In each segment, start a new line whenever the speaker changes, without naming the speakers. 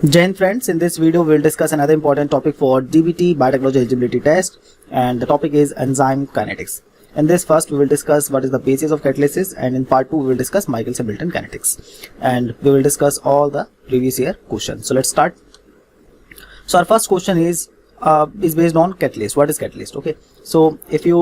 Jai Hind friends, in this video we will discuss another important topic for DBT biotechnology eligibility test, and the topic is enzyme kinetics. In this first we will discuss what is the basis of catalysis, and in part 2 we will discuss Michelson-Milton kinetics, and we will discuss all the previous year questions. So let's start. So our first question is based on catalyst. What is catalyst? Okay, so if you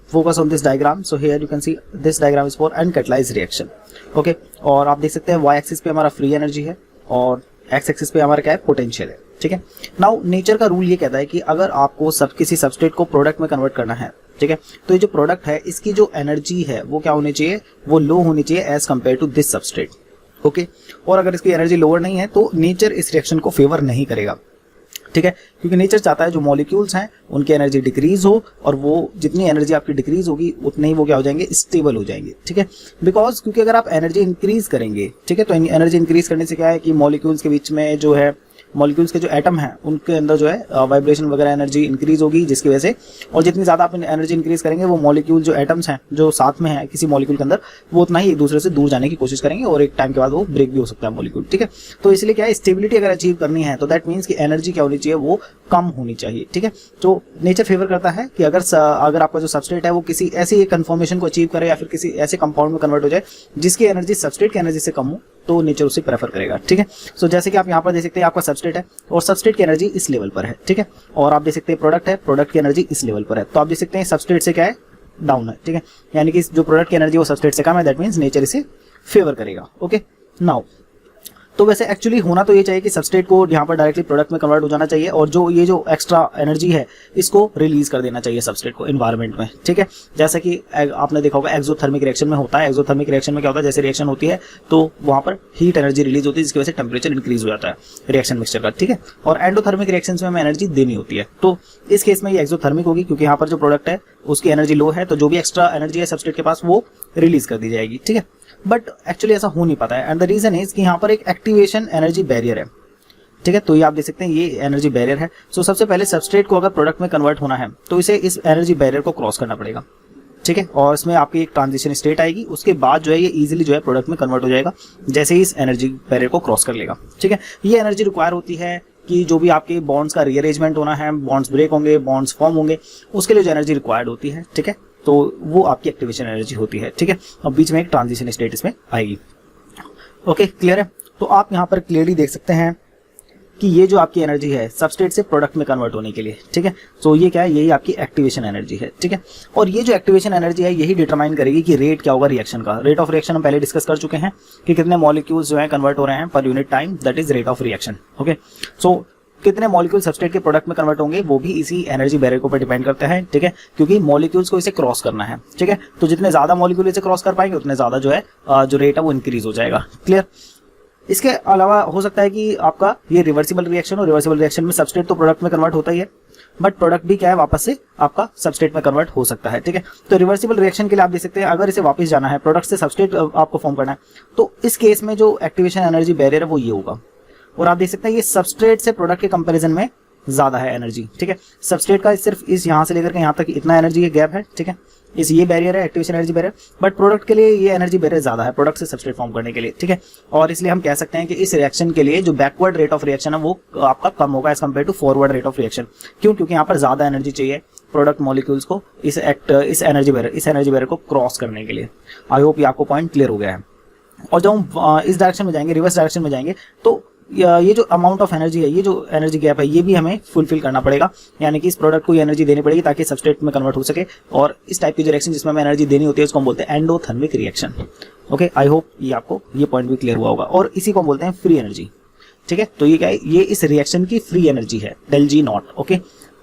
focus on this diagram, so here you can see this diagram is for uncatalyzed reaction. Okay, और आप देख सकते हैं y axis पे हमारा free energy है और x axis पे हमारा क्या है, पोटेंशियल है. ठीक है. नाउ नेचर का रूल ये कहता है कि अगर आपको किसी सबस्ट्रेट को प्रोडक्ट में कन्वर्ट करना है, ठीक है, तो ये जो प्रोडक्ट है इसकी जो एनर्जी है वो क्या होनी चाहिए, वो लो होनी चाहिए as compare to this substrate. Okay, और अगर इसकी एनर्जी लोअर नहीं है तो नेचर इस रिएक्शन को फेवर नहीं करेगा. ठीक है, क्योंकि नेचर चाहता है जो मॉलिक्यूल्स हैं उनकी एनर्जी डिक्रीज हो, और वो जितनी एनर्जी आपकी डिक्रीज होगी उतने ही वो क्या हो जाएंगे, स्टेबल हो जाएंगे. ठीक है, बिकॉज क्योंकि अगर आप एनर्जी इंक्रीज करेंगे, ठीक है, तो एनर्जी इंक्रीज करने से क्या है कि मॉलिक्यूल्स के बीच में जो है, मॉलिक्यूल्स के जो एटम हैं उनके अंदर जो है वाइब्रेशन वगैरह एनर्जी इंक्रीज होगी, जिसकी वजह से, और जितनी ज़्यादा आप एनर्जी इंक्रीज करेंगे वो मॉलिक्यूल जो एटम्स हैं जो साथ में हैं किसी मॉलिक्यूल के अंदर, वो उतना ही एक दूसरे से दूर जाने की कोशिश करेंगे और एक टाइम के बाद वो ब्रेक भी हो सकता है मॉलिक्यूल. ठीक है, तो इसलिए क्या है, स्टेबिलिटी अगर अचीव करनी है तो दैट मीन्स कि एनर्जी क्या होनी चाहिए, वो कम होनी चाहिए. ठीक है, तो नेचर फेवर करता है कि अगर आपका जो सबस्ट्रेट है वो किसी ऐसी कन्फॉर्मेशन को अचीव करे या फिर किसी ऐसे कंपाउंड में कन्वर्ट हो जाए जिसकी एनर्जी सबस्ट्रेट की एनर्जी से कम हो, तो नेचर उसे प्रेफर करेगा. ठीक है, सो जैसे कि आप यहाँ पर देख सकते हैं आपका सबस्ट्रेट है और सबस्ट्रेट की एनर्जी इस लेवल पर है. ठीक है, और आप देख सकते हैं प्रोडक्ट है, प्रोडक्ट की एनर्जी इस लेवल पर है, तो आप देख सकते हैं सबस्ट्रेट से क्या है, डाउन है. ठीक है, यानी कि जो प्रोडक्ट की एनर्जी वो सबस्ट्रेट से कम है, दैट मीन्स नेचर इसे फेवर करेगा. ओके, नाउ तो वैसे एक्चुअली होना तो ये चाहिए कि सबस्ट्रेट को यहाँ पर डायरेक्टली प्रोडक्ट में कन्वर्ट हो जाना चाहिए, और जो ये जो एक्स्ट्रा एनर्जी है इसको रिलीज कर देना चाहिए सबस्ट्रेट को एनवायरनमेंट में. ठीक है, जैसा कि आपने देखा होगा एक्सोथर्मिक रिएक्शन में होता है. एक्सोथर्मिक रिएक्शन में क्या होता है, जैसे रिएक्शन होती है तो वहाँ पर हीट एनर्जी रिलीज होती है, जिसकी वजह से टेम्परेचर इंक्रीज हो जाता है रिएक्शन मिक्सचर का. ठीक है, और एंडोथर्मिक रिएक्शन में हमें एनर्जी देनी होती है, तो इस केस में ये एक्सोथर्मिक होगी क्योंकि यहाँ पर जो प्रोडक्ट है उसकी एनर्जी लो है, तो जो भी एक्स्ट्रा एनर्जी है सबस्ट्रेट के पास वो रिलीज कर दी जाएगी. ठीक है, बट एक्चुअली ऐसा हो नहीं पाता है, एंड द रीजन इज कि यहाँ पर एक एक्टिवेशन एनर्जी बैरियर है. ठीक है, तो ये आप देख सकते हैं ये एनर्जी बैरियर है. सो सबसे पहले सबस्ट्रेट को अगर प्रोडक्ट में कन्वर्ट होना है तो इसे इस एनर्जी बैरियर को क्रॉस करना पड़ेगा. ठीक है, और इसमें आपकी एक ट्रांजिशन स्टेट आएगी, उसके बाद जो है ये इजीली जो है प्रोडक्ट में कन्वर्ट हो जाएगा जैसे ही इस एनर्जी बैरियर को क्रॉस कर लेगा. ठीक है, ये एनर्जी रिक्वायर होती है कि जो भी आपके बॉन्ड्स का रीअरेंजमेंट होना है, बॉन्ड्स ब्रेक होंगे, बॉन्ड्स फॉर्म होंगे, उसके लिए जो एनर्जी रिक्वायर्ड होती है. ठीक है, तो वो आपकी एक्टिवेशन एनर्जी होती है. ठीक है, और बीच में एक ट्रांजिशन स्टेट इसमें आएगी. ओके, क्लियर है. तो आप यहाँ पर क्लियरली देख सकते हैं कि ये जो आपकी एनर्जी है सबस्ट्रेट से प्रोडक्ट में कन्वर्ट होने के लिए. ठीक है, तो ये क्या है, यही आपकी एक्टिवेशन एनर्जी है. ठीक है, और ये जो एक्टिवेशन एनर्जी है यही डिटरमाइन करेगी कि रेट क्या होगा रिएक्शन का. रेट ऑफ रिएक्शन हम पहले डिस्कस कर चुके हैं कि कितने मॉलिक्यूल्स जो है कन्वर्ट हो रहे हैं per unit time, that is rate of reaction. Okay, so कितने मॉलिक्यूल सबस्ट्रेट के प्रोडक्ट में कन्वर्ट होंगे वो भी इसी एनर्जी बैरियर के ऊपर डिपेंड करता है. ठीक है, क्योंकि मॉलिक्यूल्स को इसे क्रॉस करना है. ठीक है, तो जितने ज्यादा मॉलिक्यूल इसे क्रॉस कर पाएंगे उतने ज्यादा जो है जो रेट है वो इंक्रीज हो जाएगा. क्लियर. इसके अलावा हो सकता है कि आपका ये रिवर्सिबल रिएक्शन हो. रिवर्सिबल रिएक्शन में सबस्ट्रेट तो प्रोडक्ट में कन्वर्ट होता ही है, बट प्रोडक्ट भी क्या है, वापस से आपका सबस्ट्रेट में कन्वर्ट हो सकता है. ठीक है, तो रिवर्सिबल रिएक्शन के लिए आप देख सकते हैं अगर इसे वापस जाना है, प्रोडक्ट से सबस्ट्रेट आपको फॉर्म करना है, तो इस केस में जो एक्टिवेशन एनर्जी बैरियर है वो ये होगा, और आप देख सकते हैं ये सबस्ट्रेट से प्रोडक्ट के कंपैरिजन में ज्यादा है एनर्जी. ठीक है, सबस्ट्रेट का सिर्फ इस यहाँ से लेकर के यहाँ तक इतना एनर्जी के गैप है. ठीक है, इस ये बैरियर है activation energy barrier, but product के लिए ये एनर्जी बैरियर ज्यादा है प्रोडक्ट से सबस्ट्रेट फॉर्म करने के लिए. ठीक है, और इसलिए हम कह सकते हैं कि इस रिएक्शन के लिए जो बैकवर्ड रेट ऑफ रिएक्शन है वो आपका कम होगा as compare to forward rate of reaction. क्यों? क्योंकि यहाँ पर ज्यादा एनर्जी चाहिए प्रोडक्ट मॉलिक्यूल्स को इस एनर्जी बैरियर को क्रॉस करने के लिए. आई होप ये आपको पॉइंट क्लियर हो गया है. और जब हम इस डायरेक्शन में जाएंगे, रिवर्स डायरेक्शन में जाएंगे, तो ये जो अमाउंट ऑफ एनर्जी है, ये जो एनर्जी गैप है, ये भी हमें फुलफिल करना पड़ेगा. यानी कि इस प्रोडक्ट को ये एनर्जी देनी पड़ेगी ताकि सबस्ट्रेट में कन्वर्ट हो सके. और इस टाइप की जो रिएक्शन जिसमें हमें एनर्जी देनी होती है उसको हम बोलते हैं endothermic reaction. Okay, I hope ये आपको ये पॉइंट भी क्लियर हुआ होगा. और इसी को हम बोलते हैं फ्री एनर्जी. ठीक है, तो ये क्या है, ये इस रिएक्शन की फ्री एनर्जी है, डेल जी नॉट. ओके,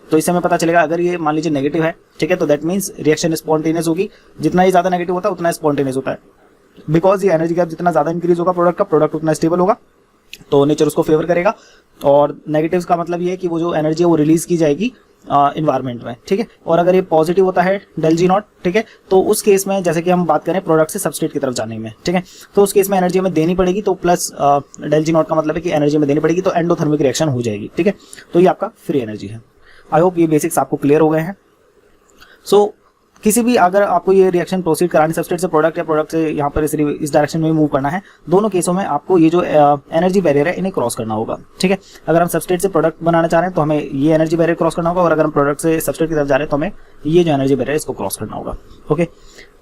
तो इससे हमें पता चलेगा अगर ये मान लीजिए नेगेटिव है, ठीक है, तो दैट मीन्स रिएक्शन स्पॉन्टेनियस होगी. जितना ये ज्यादा नेगेटिव होता है उतना स्पॉन्टेनियस होता है, बिकॉज ये एनर्जी गैप जितना ज्यादा इंक्रीज होगा प्रोडक्ट उतना स्टेबल होगा, तो नेचर उसको फेवर करेगा. और नेगेटिव्स का मतलब ये है कि वो जो एनर्जी है वो रिलीज की जाएगी इन्वायरमेंट में. ठीक है, और अगर ये पॉजिटिव होता है डेल जी नॉट, ठीक है, तो उस केस में जैसे कि हम बात करें प्रोडक्ट से सबस्ट्रेट की तरफ जाने में, ठीक है, तो उस केस में एनर्जी हमें देनी पड़ेगी, तो प्लस डेल जी नॉट का मतलब है कि एनर्जी में देनी पड़ेगी, तो एंडोथर्मिक रिएक्शन हो जाएगी. ठीक है, तो ये आपका फ्री एनर्जी है. आई होप ये बेसिक्स आपको क्लियर हो गए हैं. सो किसी भी अगर आपको ये रिएक्शन प्रोसीड करानी सबस्ट्रेट से प्रोडक्ट या प्रोडक्ट से यहाँ पर इस डायरेक्शन में मूव करना है, दोनों केसों में आपको ये जो एनर्जी बैरियर है इन्हें क्रॉस करना होगा। ठीक है, अगर हम सबस्ट्रेट से प्रोडक्ट बनाना चाह रहे हैं तो हमें ये एनर्जी बैरियर क्रॉस करना होगा, और अगर हम प्रोडक्ट से सबस्ट्रेट की तरफ जा रहे हैं तो हमें ये जो एनर्जी बैरियर है इसको क्रॉस करना होगा। ओके,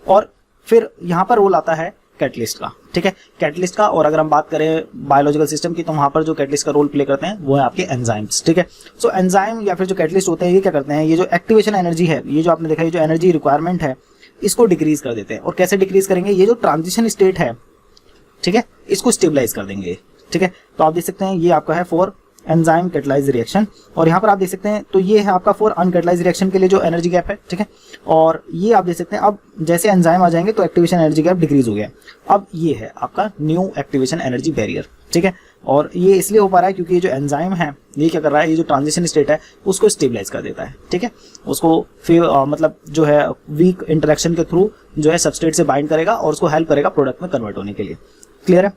और फिर यहाँ पर रोल आता है कैटलिस्ट का। ठीक है, कैटलिस्ट का, और अगर हम बात करें बायोलॉजिकल सिस्टम की तो वहां पर जो कैटलिस्ट का रोल प्ले करते हैं वो है आपके एंजाइम्स। ठीक है, सो एंजाइम या फिर जो कैटलिस्ट होते हैं ये क्या करते हैं, ये जो एक्टिवेशन एनर्जी है, ये जो आपने देखा, ये जो एनर्जी रिक्वायरमेंट है इसको डिक्रीज कर देते हैं। और कैसे डिक्रीज करेंगे, ये जो ट्रांजिशन स्टेट है, ठीक है, इसको स्टेबलाइज कर देंगे। ठीक है, तो आप देख सकते हैं ये आपका है फॉर एंजाइम कैटलाइज रिएक्शन, और यहाँ पर आप देख सकते हैं तो ये है आपका फॉर अनकैटलाइज रिएक्शन के लिए जो एनर्जी गैप है। ठीक है, और ये आप देख सकते हैं अब जैसे एंजाइम आ जाएंगे तो एक्टिवेशन एनर्जी गैप डिक्रीज हो गया। अब ये है आपका न्यू एक्टिवेशन एनर्जी बैरियर। ठीक है, और ये इसलिए हो पा रहा है क्योंकि ये जो एंजाइम है ये क्या कर रहा है, ये जो ट्रांजिशन स्टेट है उसको स्टेबलाइज कर देता है। ठीक है, उसको फिर मतलब जो है वीक इंटरेक्शन के थ्रू जो है सबस्ट्रेट से बाइंड करेगा और उसको हेल्प करेगा प्रोडक्ट में कन्वर्ट होने के लिए। क्लियर है,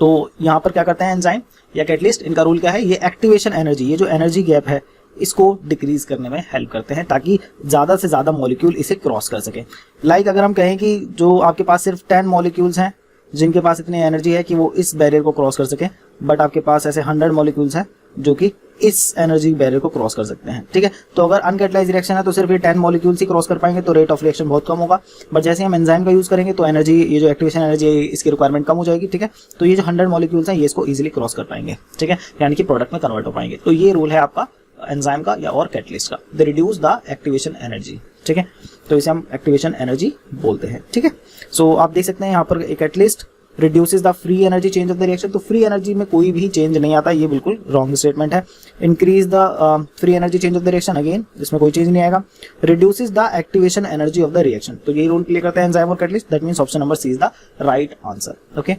तो यहाँ पर क्या करते हैं एंजाइम या कैटलिस्ट, इनका रूल क्या है, ये एक्टिवेशन एनर्जी, ये जो एनर्जी गैप है इसको डिक्रीज करने में हेल्प करते हैं ताकि ज्यादा से ज्यादा मॉलिक्यूल इसे क्रॉस कर सके। लाइक अगर हम कहें कि जो आपके पास सिर्फ 10 मॉलिक्यूल्स हैं जिनके पास इतनी एनर्जी है कि वो इस बैरियर को क्रॉस कर सके, बट आपके पास ऐसे 100 मॉलिक्यूल्स हैं जो कि इस एनर्जी बैरियर को क्रॉस कर सकते हैं। ठीक है, तो अगर अनकैटलाइज रिएक्शन है तो सिर्फ ये 10 मॉलिक्यूल्स ही क्रॉस कर पाएंगे, तो रेट ऑफ रिएक्शन बहुत कम होगा। बट जैसे हम एंजाइम का यूज करेंगे तो एनर्जी, ये जो एक्टिवेशन एनर्जी है इसकी रिक्वायरमेंट कम हो जाएगी। ठीक है, तो ये जो 100 मॉलिक्यूल्स हैं ये इसको इजीली क्रॉस कर पाएंगे। ठीक है, यानी कि प्रोडक्ट में कन्वर्ट हो पाएंगे। तो ये रूल है आपका एंजाइम का या और कैटलिस्ट का, they reduce the activation energy. ठीक है, तो इसे हम एक्टिवेशन एनर्जी बोलते हैं। ठीक है, सो आप देख सकते हैं यहाँ पर एक catalyst reduces the free energy change of the reaction, तो फ्री एनर्जी में कोई भी चेंज नहीं आता, ये बिल्कुल रॉन्ग स्टेटमेंट है। Increase the free energy change of the reaction, again इसमें कोई चेंज नहीं आएगा। Reduces the activation energy of the reaction, तो ये रोल प्ले करता है एंजाइम और catalyst, that means option number C is the right answer. Okay,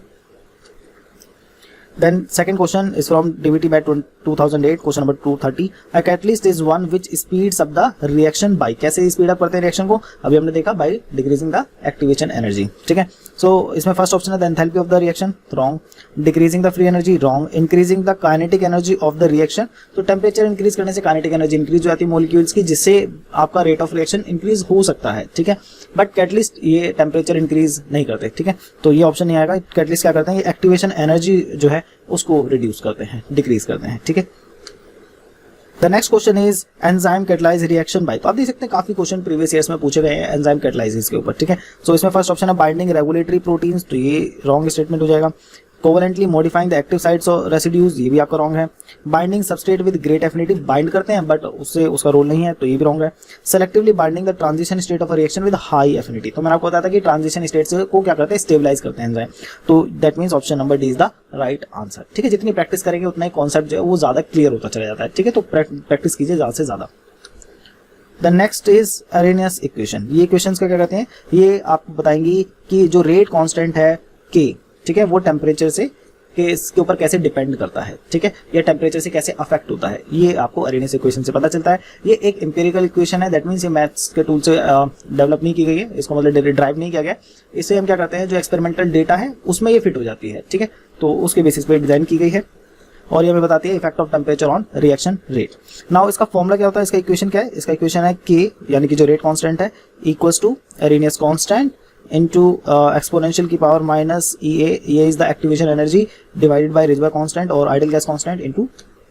then second question is from DBT batch 2008, question number 230. A catalyst is one which speeds up the reaction by, कैसे speed up करते हैं reaction को, अभी हमने देखा by decreasing the activation energy। ठीक है, सो इसमें फर्स्ट ऑप्शन है the enthalpy of the reaction, wrong. Decreasing the free energy, wrong. Increasing the kinetic energy of the reaction, तो टेम्परेचर इंक्रीज करने से काइनेटिक एनर्जी इंक्रीज हो जाती है मॉलिक्यूल्स की, जिससे आपका रेट ऑफ रिएक्शन इंक्रीज हो सकता है। ठीक है, बट कैटलिस्ट ये टेम्परेचर इंक्रीज नहीं करते। ठीक है, तो ये ऑप्शन नहीं आएगा। कैटलिस्ट क्या करते हैं, ये एक्टिवेशन एनर्जी जो है उसको रिड्यूस करते हैं, डिक्रीज करते हैं। ठीक है, the next question is enzyme catalyse reaction by, तो आप देख सकते हैं काफी क्वेश्चन प्रीवियस ईयर्स में पूछे गए हैं एंजाइम कैटलाइसिस के ऊपर। ठीक है, सो इसमें फर्स्ट ऑप्शन है बाइंडिंग रेगुलेटरी प्रोटीन्स, तो ये रॉन्ग स्टेटमेंट हो जाएगा। Covalently modifying the active sites और रेसिड्यूज, ये भी आपका रॉन्ग है। Binding substrate with great affinity, bind करते हैं बट उससे उसका रोल नहीं है, तो ये भी रॉन्ग है। Selectively binding the transition state of reaction with high affinity, तो मैंने आपको बताया था कि ट्रांजिशन स्टेट को क्या करते हैं, स्टेबलाइज करते हैं एंजाइम, तो that means option number D is the right answer. ठीक है, जितनी प्रैक्टिस करेंगे उतना ही कॉन्सेप्ट जो है वो ज्यादा क्लियर होता चला जाता है। ठीक है, तो प्रैक्टिस कीजिए ज्यादा से ज्यादा। The next is Arrhenius equation, ये इक्वेशंस का क्या कहते हैं, ये आपको बताएंगी कि जो रेट कांस्टेंट है के, ठीक है, वो टेम्परेचर से के इसके ऊपर कैसे डिपेंड करता है। ठीक है, ये टेम्परेचर से कैसे अफेक्ट होता है, ये आपको अरेनियस इक्वेशन से पता चलता है। ये एक एम्पिरिकल इक्वेशन है, दैट मींस ये मैथ्स के टूल से डेवलप नहीं की गई है, इसको मतलब ड्राइव नहीं किया गया। इससे हम क्या करते हैं, जो एक्सपेरिमेंटल डेटा है उसमें ये फिट हो जाती है। ठीक है, तो उसके बेसिस पे डिजाइन की गई है, और ये हमें बताती है effect of temperature on reaction rate. Now इसका फॉर्मूला क्या होता है, इसका इक्वेशन क्या है, इसका इक्वेशन है के, यानी कि जो रेट कांस्टेंट है, equals to Arrhenius constant into exponential की पावर माइनस EA, ये is the activation energy divided by reservoir constant और ideal gas constant into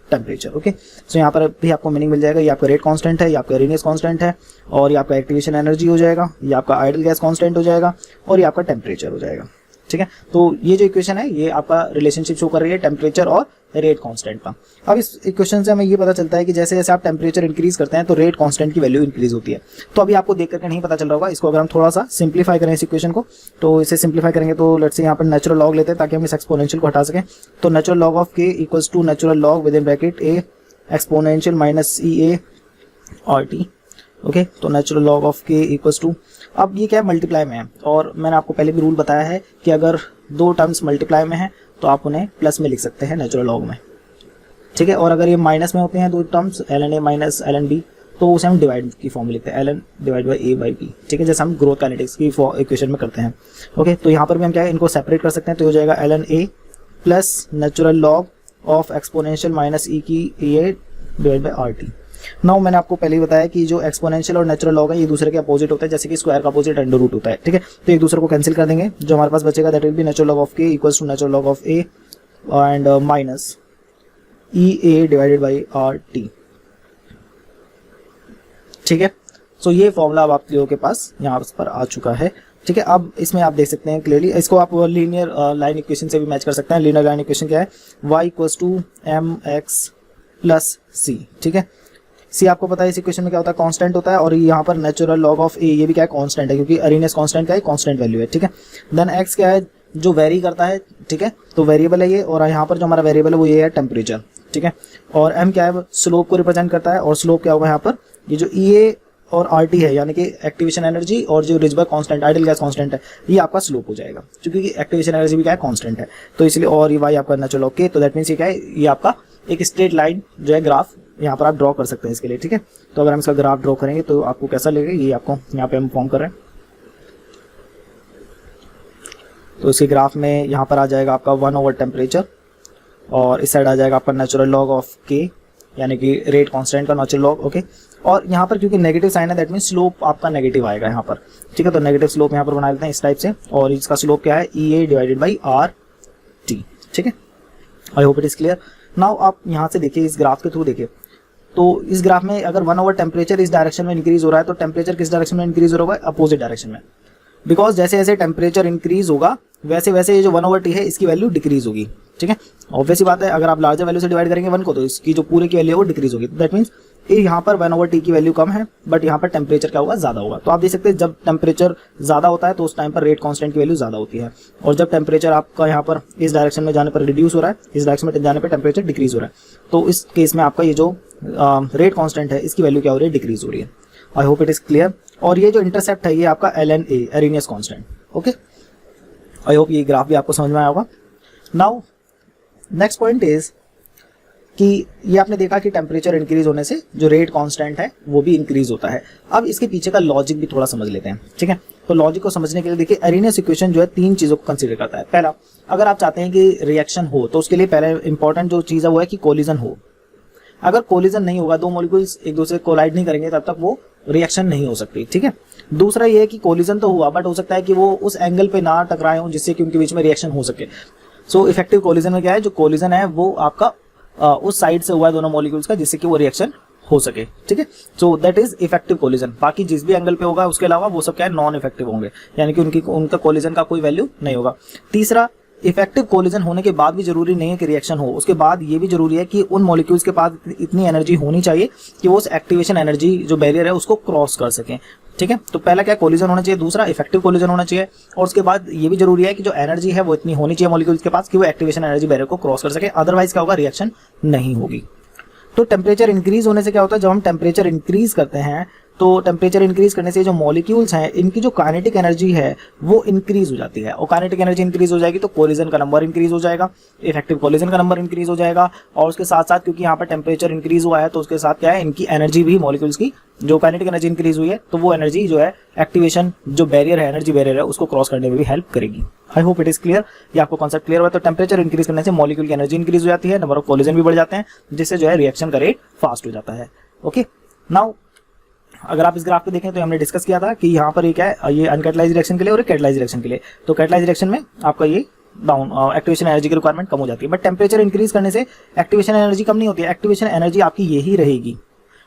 temperature. Okay, so यहाँ पर भी आपको मीनिंग मिल जाएगा, ये आपका रेट कांस्टेंट है, ये आपका अरेनियस कांस्टेंट है, और ये आपका एक्टिवेशन एनर्जी हो जाएगा, ये आपका आइडियल गैस कांस्टेंट हो जाएगा, और ये आपका टेम्परेचर हो जाएगा। ठीक है, तो ये जो इक्वेशन है ये आपका रिलेशनशिप शो कर रही है टेम्परेचर और रेट कांस्टेंट का। अब इस इक्वेशन से हमें ये पता चलता है कि जैसे जैसे आप टेम्परेचर इंक्रीज करते हैं तो रेट कांस्टेंट की वैल्यू इंक्रीज होती है। तो अभी आपको देख करके नहीं पता चल रहा होगा, इसको अगर हम थोड़ा सा सिंप्लीफाई करें इस इक्वेशन को, तो इसे सिंप्लीफाई करेंगे तो लेट्स से यहाँ पर नेचुरल लॉग लेते हैं ताकि हम इस एक्सपोनेंशियल को हटा सकें। तो natural log of K equals to natural log within bracket A exponential minus EA और टी। ओके, तो natural log of K equals to, अब ये क्या है, मल्टीप्लाई में है, और मैंने आपको पहले भी रूल बताया है कि अगर दो टर्म्स मल्टीप्लाई में है तो आप उन्हें प्लस में लिख सकते हैं नेचुरल लॉग में। ठीक है, और अगर ये माइनस में होते हैं दो terms ln a minus ln b, तो उसे हम डिवाइड की फॉर्म में लिखते हैं, ln divide by a by b। ठीक है, जैसे हम ग्रोथ काइनेटिक्स की इक्वेशन में करते हैं। ओके, तो यहाँ पर भी हम क्या है, इनको सेपरेट कर सकते हैं, तो हो जाएगा ln a plus natural log of exponential minus e की a divide by RT। Now मैंने आपको पहले ही बताया कि जो एक्सपोनेंशियल और नेचुरल लॉग है ये दूसरे के अपोजिट होता है, जैसे कि स्क्वायर का अपोजिट अंडर रूट होता है, ठीक है। तो एक दूसरे को कैंसिल कर देंगे, जो हमारे पास बचेगा that will be natural log of K equals to natural log of A and minus E A divided by R T, ठीक है। सो ये फॉर्मूला अब आप लोगों के पास यहाँ पर आ चुका है, ठीक है। अब इसमें आप देख सकते हैं क्लियरली, इसको आप लीनियर लाइन इक्वेशन से भी मैच कर सकते हैं। लीनियर लाइन इक्वेशन क्या है, y equals to M X plus C, ठीक है। सी आपको पता है इस इक्वेशन में क्या होता है, कांस्टेंट होता है, और यहाँ पर नेचुरल लॉग ऑफ ए ये भी क्या है, कांस्टेंट है, क्योंकि अरेनियस कांस्टेंट क्या है, कांस्टेंट वैल्यू है, ठीक है। देन एक्स क्या है, जो वेरी करता है, ठीक है, तो वेरिएबल है ये, और यहाँ पर जो हमारा वेरिएबल है वो ये है टेम्परेचर, ठीक है। और एम क्या है, स्लोप को रिप्रेजेंट करता है, और स्लोप क्या होगा यहाँ पर, ये जो ई ए और आर टी है यानी कि एक्टिवेशन एनर्जी, और जो reserve constant idol gas constant है, ये आपका स्लोप हो जाएगा, क्योंकि एक्टिवेशन एनर्जी भी क्या है, कांस्टेंट है, तो इसलिए। और ये वाई आपका नेचुरल लॉग के, तो दैट मीन्स ये क्या है, ये आपका एक स्ट्रेट लाइन जो है ग्राफ यहाँ पर आप ड्रॉ कर सकते हैं इसके लिए, ठीक है। तो अगर हम इसका ग्राफ ड्रॉ करेंगे तो आपको कैसा लगेगा, ये आपको यहाँ पे हम फॉर्म कर रहे हैं। तो इसके ग्राफ में यहाँ पर आ जाएगा आपका 1 ओवर टेम्परेचर, और इस साइड आ जाएगा आपका नेचुरल लॉग ऑफ के यानी कि रेट कांस्टेंट का नेचुरल लॉग, ओके। और यहाँ पर क्योंकि नेगेटिव साइन है दैट मीन स्लोप आपका नेगेटिव आएगा यहाँ पर, ठीक है। तो नेगेटिव स्लोप यहाँ पर बना लेते हैं इस टाइप से, और इसका स्लोप क्या है, ई A divided by R T, ठीक है। I hope it is clear. Now आप यहाँ से देखिए, इस ग्राफ के थ्रू देखिए, तो इस ग्राफ में अगर 1 ओवर टेम्परेचर इस डायरेक्शन में इंक्रीज हो रहा है, तो टेम्परेचर किस डायरेक्शन में इंक्रीज हो रहा है, अपोजिट डायरेक्शन में, बिकॉज जैसे जैसे टेम्परेचर इंक्रीज होगा वैसे वैसे ये जो 1 ओवर टी है इसकी वैल्यू डिक्रीज होगी, ठीक है। ऑब्वियस बात है, अगर आप लार्जर वैल्यू से डिवाइड करेंगे 1 को, तो इसकी जो पूरे की वैल्यू है वो डिक्रीज होगी। दैट मीन्स यहाँ पर 1 ओवर टी की वैल्यू कम है, बट यहाँ पर टेम्परेचर क्या होगा, ज्यादा होगा। तो आप देख सकते हैं जब टेम्परेचर ज्यादा होता है तो उस टाइम पर रेट कांस्टेंट की वैल्यू ज्यादा होती है, और जब टेम्परेचर आपका यहाँ पर इस डायरेक्शन में जाने पर रिड्यूस हो रहा है, इस डायरेक्शन में जाने पर टेम्परेचर डिक्रीज हो रहा है, तो इस केस में आपका ये जो रेट कांस्टेंट है इसकी वैल्यू क्या हो रही है, डिक्रीज हो रही है। I hope it is clear. और ये जो इंटरसेप्ट है ये आपका L N A, Arrhenius constant, okay. I hope ये ग्राफ भी आपको समझ में आया होगा। नाउ नेक्स्ट पॉइंट इज कि ये आपने देखा कि टेम्परेचर इंक्रीज होने से जो रेट कांस्टेंट है वो भी इंक्रीज होता है। अब इसके पीछे का लॉजिक भी थोड़ा समझ लेते हैं, ठीक है। तो लॉजिक को समझने के लिए देखिए, अरेनियस इक्वेशन जो है 3 चीजों को कंसीडर करता है। पहला, अगर आप चाहते हैं कि रिएक्शन हो तो उसके लिए पहले इंपॉर्टेंट जो चीज है वो है कि कोलिजन हो। अगर कोलिजन नहीं होगा, 2 मॉलिक्यूल्स एक दूसरे को कोलाइड नहीं करेंगे, तब तक वो रिएक्शन नहीं हो सकती, ठीक है। दूसरा ये है कि कोलिजन तो हुआ, बट हो सकता है कि वो उस एंगल पे ना टकराए हो जिससे कि उनके बीच में रिएक्शन हो सके। सो इफेक्टिव कोलिजन में क्या है, जो कोलिजन है वो आपका उस साइड से हुआ है दोनों मॉलिक्यूल्स का, जिससे कि वो रिएक्शन हो सके, ठीक है। So that is effective collision. बाकी जिस भी एंगल पे होगा उसके अलावा वो सब क्या है, नॉन इफेक्टिव होंगे, यानी कि उनका कोलिजन का कोई वैल्यू नहीं होगा। तीसरा, इफेक्टिव कोलिजन होने के बाद भी जरूरी नहीं है कि रिएक्शन हो, उसके बाद ये भी जरूरी है कि उन मॉलिक्यूल्स के पास इतनी एनर्जी होनी चाहिए कि वो उस एक्टिवेशन एनर्जी जो बैरियर है उसको क्रॉस कर सकें, ठीक है। तो पहला क्या, कोलिजन होना चाहिए, दूसरा इफेक्टिव कोलिजन होना चाहिए, और उसके बाद ये भी जरूरी है कि जो एनर्जी है वो इतनी होनी चाहिए मॉलिक्यूल्स के पास कि वो एक्टिवेशन एनर्जी बैरियर को क्रॉस कर सके, अदरवाइज क्या होगा, रिएक्शन नहीं होगी। तो टेम्परेचर इंक्रीज होने से क्या होता है, जब हम टेम्परेचर इंक्रीज करते हैं तो टेम्परेचर इंक्रीज करने से जो मॉलिक्यूल्स हैं इनकी जो काइनेटिक एनर्जी है वो इंक्रीज हो जाती है, और काइनेटिक एनर्जी इंक्रीज हो जाएगी तो कोलिजन का नंबर इंक्रीज हो जाएगा, इफेक्टिव कोलिजन का नंबर इंक्रीज हो जाएगा, और उसके साथ साथ क्योंकि यहाँ पर टेम्परेचर इंक्रीज हुआ है तो उसके साथ क्या है, इनकी एनर्जी भी, मॉलिक्यूल्स की जो काइनेटिक एनर्जी इंक्रीज हुई है तो वो एनर्जी जो है एक्टिवेशन जो बैरियर है, एनर्जी बैरियर है, उसको क्रॉस करने में भी हेल्प करेगी। आई होप इट इज क्लियर, ये आपको कॉन्सेप्ट क्लियर हुआ। तो टेम्परेचर इंक्रीज करने से मॉलिक्यूल की एनर्जी इंक्रीज हो जाती है, नंबर ऑफ कोलिजन भी बढ़ जाते हैं, जिससे जो है रिएक्शन का रेट फास्ट हो जाता है, ओके। नाउ अगर आप इस ग्राफ को देखें तो हमने डिस्कस किया था कि यहाँ पर ये क्या है, ये अनकैटलाइज्ड रिएक्शन के लिए और कैटलाइज्ड रिएक्शन के लिए। तो कैटलाइज्ड रिएक्शन में आपका ये डाउन एक्टिवेशन एनर्जी की रिक्वायरमेंट कम हो जाती है, बट टेम्परेचर इंक्रीज करने से एक्टिवेशन एनर्जी कम नहीं होती है, एक्टिवेशन एनर्जी आपकी यही रहेगी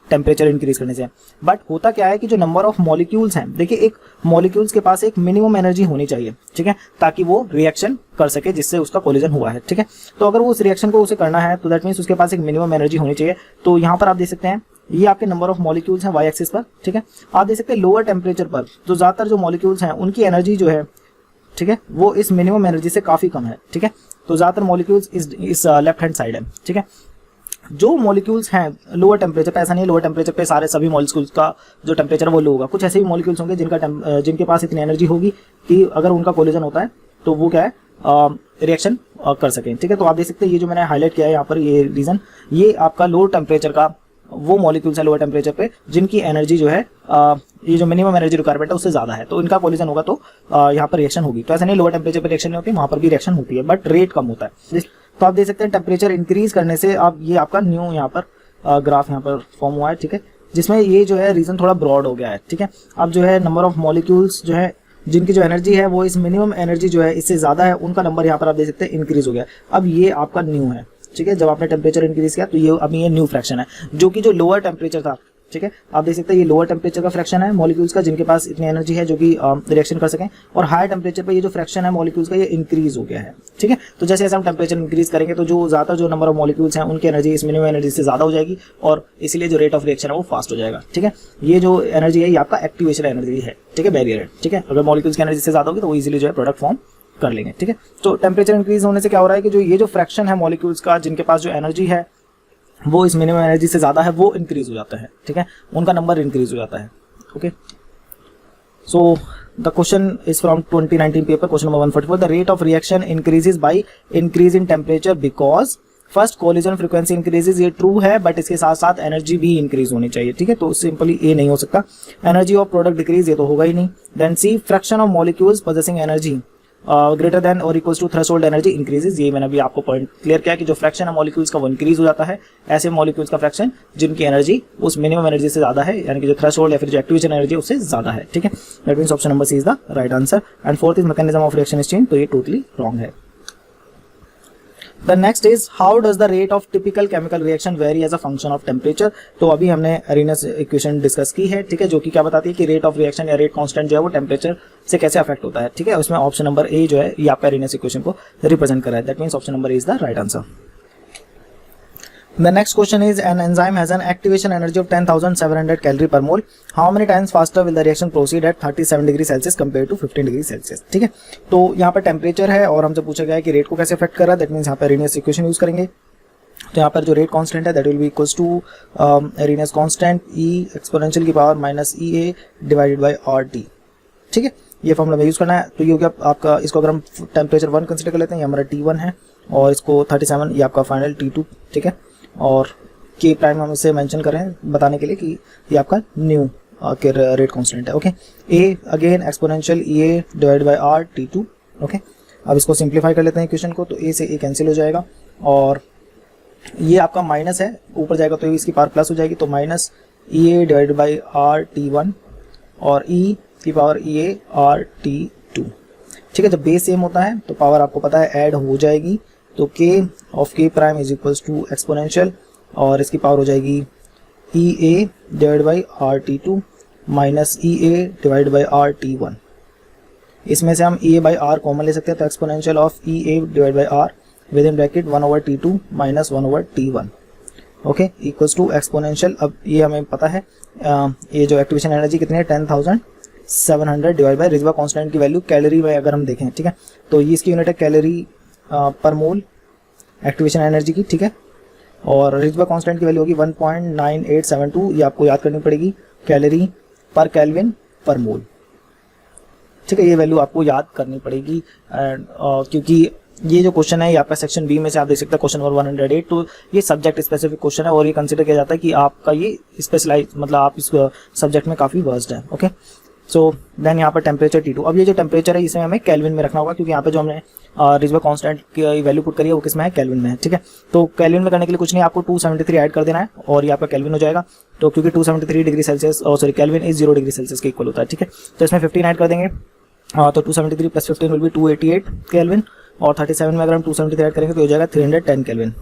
टेम्परेचर इंक्रीज करने से। बट होता क्या है कि जो नंबर ऑफ मॉलिक्यूल्स हैं, देखिए एक मॉलिक्यूल्स के पास एक मिनिमम एनर्जी होनी चाहिए, ठीक है, ताकि वो रिएक्शन कर सके जिससे उसका कोलिजन हुआ है, ठीक है। तो अगर वो उस रिएक्शन को उसे करना है तो दैट मीन्स उसके पास एक मिनिमम एनर्जी होनी चाहिए। तो यहाँ पर आप देख सकते हैं ये आपके नंबर ऑफ मॉलिक्यूल्स हैं वाई एक्सिस पर, ठीक है। आप देख सकते हैं लोअर टेम्परेचर पर जो ज्यादातर जो मॉलिक्यूल्स हैं उनकी एनर्जी जो है, ठीक है, वो इस मिनिमम एनर्जी से काफी कम है, ठीक है। तो ज्यादातर मॉलिक्यूल्स इस लेफ्ट हैंड साइड है, ठीक है। जो मॉलिक्यूल्स हैं लोअर टेम्परेचर पे, ऐसा नहीं है लोअर टेम्परेचर पे सारे सभी मॉलिक्यूल्स का जो टेम्परेचर है वो लो होगा, कुछ ऐसे भी मॉलिक्यूल्स होंगे जिनके पास इतनी एनर्जी होगी कि अगर उनका कोलिजन होता है तो वो क्या है, रिएक्शन कर सकें, ठीक है। तो आप देख सकते हैं ये जो मैंने हाईलाइट किया है यहाँ पर, ये रीजन, ये आपका लोअर टेम्परेचर का वो मॉलिक्यूल्स है लोअर टेम्परेचर पे जिनकी एनर्जी जो है ये जो मिनिमम एनर्जी रिक्वायरमेंट है उससे ज्यादा है, तो इनका कोलिजन होगा तो यहाँ पर रिएक्शन होगी। तो ऐसा नहीं लोअर टेम्परेचर पर रिएक्शन नहीं होती, वहां पर भी रिएक्शन होती है, बट रेट कम होता है। तो आप देख सकते हैं टेम्परेचर इंक्रीज करने से आप ये आपका न्यू यहाँ पर ग्राफ यहाँ पर फॉर्म हुआ है, ठीक है, जिसमें ये जो है रीजन थोड़ा ब्रॉड हो गया है, ठीक है। अब जो है नंबर ऑफ मॉलिक्यूल्स जो है जिनकी जो एनर्जी है वो इस मिनिमम एनर्जी जो है इससे ज़्यादा है, उनका नंबर यहाँ पर आप देख सकते हैं इंक्रीज हो गया। अब ये आपका न्यू है, ठीक है, जब आपने टेम्परेचर इंक्रीज किया तो ये अभी ये न्यू फ्रैक्शन है, जो कि जो लोअर टेम्परेचर था, ठीक है, आप देख सकते हैं ये लोअर टेम्परेचर का फ्रैक्शन है मॉलिक्यूल्स का जिनके पास इतनी एनर्जी है जो कि रिएक्शन कर सकें, और हायर टेम्परेचर पे ये जो फ्रैक्शन है मॉलिक्यूल्स का ये इंक्रीज हो गया है, ठीक है। तो जैसे जैसे हम टेम्परेचर इंक्रीज करेंगे तो जो ज़्यादा जो नंबर ऑफ मॉलिक्यूल्स हैं उनकी एनर्जी इस मिनिमम एनर्जी से ज़्यादा हो जाएगी, और इसीलिए जो रेट ऑफ रिएक्शन है वो फास्ट हो जाएगा, ठीक है। ये जो एनर्जी है ये आपका एक्टिवेशन एनर्जी है, ठीक है, बैरियर है, ठीक है। अगर मॉलिक्यूल्स की एनर्जी से ज़्यादा होगी तो वो इजीली जो है प्रोडक्ट फॉर्म कर लेंगे, ठीक है। तो टेम्परेचर इंक्रीज होने से क्या हो रहा है कि जो ये जो फ्रैक्शन है मॉलिक्यूल्स का जिनके पास जो एनर्जी है वो इस मिनिमम एनर्जी से ज़्यादा है वो इंक्रीज हो जाता है, ठीक है, उनका नंबर इंक्रीज हो जाता है, okay. So the question is from 2019 paper, question number 144, the rate of reaction increases by increase in temperature because first collision frequency increases. ये ट्रू है, बट इसके साथ साथ एनर्जी भी इंक्रीज होनी चाहिए, ठीक है, तो सिंपली ए नहीं हो सकता। एनर्जी ऑफ प्रोडक्ट डिक्रीज, ये तो होगा ही नहीं। Then C fraction of molecules possessing energy greater than और equals to threshold energy increases. ये मैंने अभी आपको पॉइंट क्लियर किया कि जो फ्रैक्शन है मॉलिक्यूल्स का वो इंक्रीज हो जाता है, ऐसे मॉलिक्यूल्स का फ्रैक्शन जिनकी एनर्जी उस मिनिमम एनर्जी से ज्यादा है, यानी कि जो थ्रेशोल्ड या फिर जो एक्टिवेशन एनर्जी उससे ज्यादा है, ठीक है। That means option number C is the right answer. And fourth is mechanism of reaction is change, तो ये टोटली रॉन्ग है। The next is how does the rate of typical chemical reaction vary as a function of temperature। तो अभी हमने Arrhenius equation discuss की है, ठीक है, जो कि क्या बताती है कि रेट ऑफ रिएक्शन या रेट कांस्टेंट जो है वो टेम्परेचर से कैसे अफेक्ट होता है, ठीक है। उसमें ऑप्शन नंबर ए जो है ये आपका Arrhenius इक्वेशन को रिप्रेजेंट कर रहा है। That means option number A is the right answer. The next question is an enzyme has an activation energy of 10,700 calorie per mole. How many times faster will the reaction proceed at 37 degree Celsius compared to 15 degree Celsius, ठीक है। तो यहाँ पर temperature है और हमसे पूछा गया है कि रेट को कैसे अफेक्ट कर रहा है। दैट मीन्स यहाँ पर Arrhenius इक्वेशन यूज करेंगे। तो यहाँ पर जो रेट कांस्टेंट है that will be equals to Arrhenius constant E exponential की power minus EA divided by RT, ठीक है, ये फॉर्मूला में यूज करना है। तो ये हो गया आपका, इसको अगर हम टेम्परेचर 1 कंसिडर कर लेते हैं, ये हमारा T1 है और इसको 37, ये आपका फाइनल T2, ठीक है, और के प्राइम हम इसे मेंशन करें बताने के लिए कि ये आपका न्यू के रेट कांस्टेंट है, okay. A again exponential EA divide by R T2, okay. अब इसको सिंप्लीफाई कर लेते हैं इक्वेशन को, तो ए से ए कैंसिल हो जाएगा और ये आपका माइनस है, ऊपर जाएगा तो इसकी पावर प्लस हो जाएगी, तो minus EA divide by R T1 और E की पावर EA R T2, ठीक है। जब बेस सेम होता है तो पावर आपको पता है ऐड हो जाएगी, तो K of K prime is equals to exponential और इसकी पावर हो जाएगी EA divide by R T2 minus EA divide by R T1। इसमें से हम EA बाई R कॉमन ले सकते हैं, तो exponential of EA divide by R within bracket 1 over T2 minus 1 over T1, okay, equals to exponential. अब ये हमें पता है ये जो एक्टिवेशन एनर्जी कितनी है 10,700 डिवाइड बाई रिजर्व कांस्टेंट की वैल्यू कैलोरी में अगर हम देखें, ठीक है, तो ये इसकी यूनिट है कैलोरी पर मोल एक्टिवेशन एनर्जी की, ठीक है, और रिजर्व कांस्टेंट की वैल्यू होगी 1.9872, ये आपको याद करनी पड़ेगी, कैलोरी पर केल्विन पर मोल, ठीक है, ये वैल्यू आपको याद करनी पड़ेगी। क्योंकि ये जो क्वेश्चन है ये आपका सेक्शन बी में से आप देख सकते हैं क्वेश्चन नंबर 108, तो ये सब्जेक्ट स्पेसिफिक क्वेश्चन है और ये कंसिडर किया जाता है कि आपका ये स्पेशलाइज मतलब आप इस सब्जेक्ट में काफ़ी वर्स्ड है, ओके। सो देन यहाँ पर टेम्परेचर T2, अब ये जो टेम्परेचर है इसे हमें केल्विन में रखना होगा, क्योंकि यहाँ पे जो हमने रिजर्व कांस्टेंट की वैल्यू पुट करी है वो किस में है, केल्विन में है, ठीक है। तो केल्विन में करने के लिए कुछ नहीं, आपको 273 ऐड कर देना है और ये आपका केल्विन हो जाएगा। तो क्योंकि 273 डिग्री सेल्सियस और sorry kelvin is 0 degree Celsius के इक्वल होता है, ठीक है, तो इसमें 15 ऐड कर देंगे, तो 273 प्लस 15 विल बी 288 केल्विन, और 37 में अगर हम 273 ऐड करेंगे तो हो जाएगा 310 केल्विन।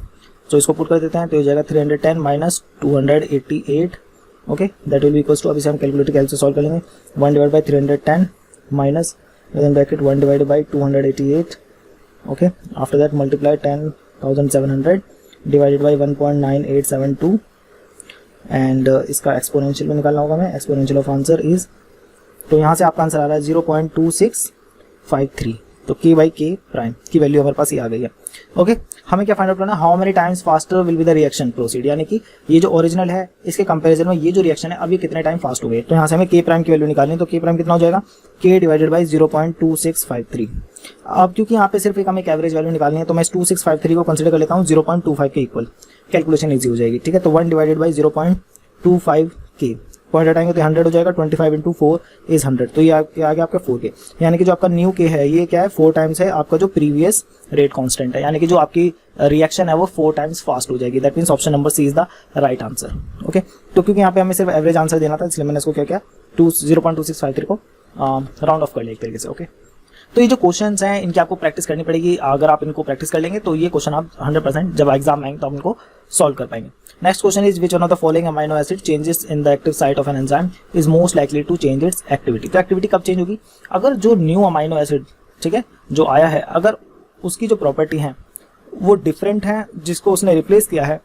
तो इसको पुट कर देते हैं, तो हो जाएगा 310 minus 288, okay, that will be equals to, अभी से हम कैलकुलेटर कैल से सॉल्व कर लेंगे, 1 divide by 310 minus with in bracket 1 divide by 288, okay, after that multiply 10,700 divided by 1.9872 and इसका एक्सपोनेंशियल में निकालना होगा हमें, एक्सपोनेंशियल ऑफ आंसर इज, तो यहाँ से आपका आंसर आ रहा है 0.2653, तो K बाई K प्राइम की वैल्यू हमारे पास ये आ गई है, ओके। हमें क्या फाइंड आउट करना है, how many times faster will be the reaction proceed, यानी कि ये जो ओरिजिनल है इसके कंपैरिजन में ये जो रिएक्शन है अब ये कितने टाइम फास्ट हो गए। तो यहाँ से हमें K प्राइम की वैल्यू निकालनी है, तो K प्राइम कितना हो जाएगा, K डिवाइडेड बाई 0.2653। अब क्योंकि यहाँ पे सिर्फ एक हमें एवरेज वैल्यू निकालनी है तो मैं 2653 को कंसिडर कर लेता हूँ 0.25 के इक्वल, कैलकुलेशन ईजी हो जाएगी, ठीक है। तो 1 डिवाइडेड बाई 0.25 K पॉइंट हटाएंगे तो 100 हो जाएगा, 25 इंटू 4 इज 100, तो ये आ गया आपका 4k, यानी कि जो आपका न्यू k है ये क्या है 4 टाइम्स है आपका जो प्रीवियस रेट कांस्टेंट है, यानी कि जो आपकी रिएक्शन है वो 4 टाइम्स फास्ट हो जाएगी। That means option number C is the right answer. Okay, तो क्योंकि यहाँ पे हमें सिर्फ एवरेज आंसर देना था इसलिए मैंने इसको क्या किया 0.2653 को राउंड ऑफ कर लिया एक तरीके से। ओके, तो ये जो क्वेश्चंस हैं इनकी आपको प्रैक्टिस करनी पड़ेगी, अगर आप इनको प्रैक्टिस कर लेंगे तो ये क्वेश्चन आप 100% जब एग्जाम आएंगे तो आप इनको सॉल्व कर पाएंगे। Next question is which one of the following amino acid changes in the active site of an enzyme is most likely to change its activity. तो एक्टिविटी कब चेंज होगी, अगर जो न्यू अमाइनो एसिड ठीक है जो आया है अगर उसकी जो प्रॉपर्टी है वो डिफरेंट है जिसको उसने रिप्लेस किया है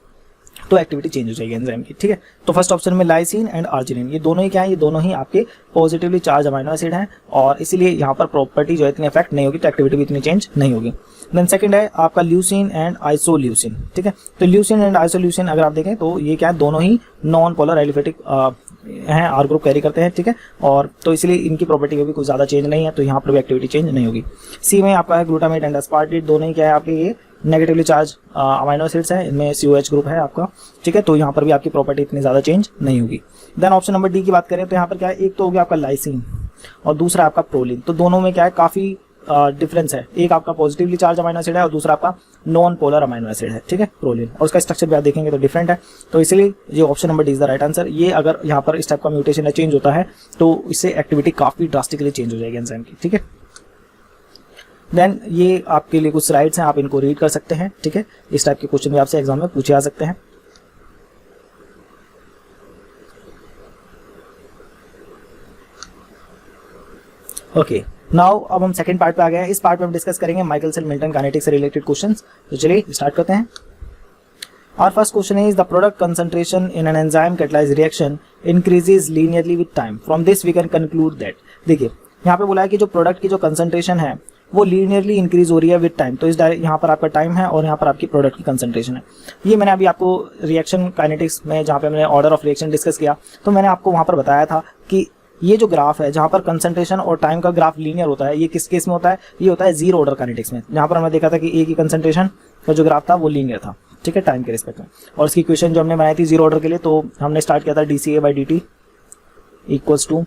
तो एक्टिविटी चेंज हो जाएगी एंजाइम की। ठीक है, तो फर्स्ट ऑप्शन में लाइसिन एंड आर्जिनिन ये दोनों ही क्या है, ये दोनों ही आपके पॉजिटिवली चार्ज अमाइनो एसिड हैं और इसीलिए यहाँ पर प्रॉपर्टी जो है इतनी इफेक्ट नहीं होगी, तो एक्टिविटी भी इतनी चेंज नहीं होगी। देन सेकंड है आपका ल्यूसिन एंड आइसोल्यूसिन। ठीक है, तो ल्यूसिन एंड आइसोल्यूसिन अगर आप देखें तो ये क्या है दोनों ही नॉन पोलर एलिफेटिक हैं, आर ग्रुप कैरी करते हैं। ठीक है, और तो इसलिए इनकी प्रॉपर्टी में भी कुछ ज्यादा चेंज नहीं है, तो यहाँ पर भी एक्टिविटी चेंज नहीं होगी। सी में आपका है ग्लूटामेट एंड एस्पार्टेट, दोनों ही क्या है आपके ये नेगेटिवली चार्ज अमाइनो एसिड्स है, इनमें COH ग्रुप है आपका। ठीक है, तो यहाँ पर भी आपकी प्रॉपर्टी इतनी ज्यादा चेंज नहीं होगी। देन ऑप्शन नंबर डी की बात करें तो यहाँ पर क्या है, एक तो हो गया आपका लाइसिन और दूसरा आपका प्रोलिन, तो दोनों में क्या है काफी डिफरेंस है, एक आपका पॉजिटिवली चार्ज अमाइनो एसिड है और दूसरा आपका नॉन पोलर अमाइनो एसिड है। ठीक है, प्रोलिन, और उसका स्ट्रक्चर भी आप देखेंगे तो डिफरेंट है, तो इसलिए ये option number D is the right answer. ये अगर यहाँ पर इस टाइप का म्यूटेशन चेंज होता है तो इससे एक्टिविटी काफी ड्रास्टिकली चेंज हो जाएगी एंजाइम की। ठीक है, देन ये आपके लिए कुछ स्लाइड्स हैं, आप इनको रीड कर सकते हैं। ठीक है, इस टाइप के क्वेश्चन भी आपसे एग्जाम में पूछे जा सकते हैं। ओके, नाउ अब हम सेकंड पार्ट पे आ गए हैं। इस पार्ट में हम डिस्कस करेंगे माइकलसन मिल्टन काइनेटिक्स से रिलेटेड क्वेश्चंस। तो चलिए स्टार्ट करते हैं। Our first question is the product concentration in an enzyme catalyzed reaction increases linearly with time. From this we can conclude that, देखिए यहाँ पे बोला है कि जो प्रोडक्ट की जो कंसंट्रेशन है वो लीनियरली इंक्रीज हो रही है विद टाइम, तो इस यहाँ पर आपका टाइम है और यहाँ पर आपकी प्रोडक्ट की कंसंट्रेशन है। ये मैंने अभी आपको रिएक्शन काइनेटिक्स में जहाँ पे मैंने ऑर्डर ऑफ रिएक्शन डिस्कस किया तो मैंने आपको वहाँ पर बताया था कि ये जो ग्राफ है जहाँ पर कंसंट्रेशन और टाइम का ग्राफ लीनियर होता है, ये किस केस में होता है, ये होता है जीरो ऑर्डर काइनेटिक्स में, जहाँ पर हमने देखा था कि ए की कंसंट्रेशन का जो ग्राफ था वो लीनियर था। ठीक है, टाइम के रिस्पेक्ट में, और इसकी इक्वेशन जो हमने बनाई थी जीरो ऑर्डर के लिए, तो हमने स्टार्ट किया था dCA/dt इक्वल्स टू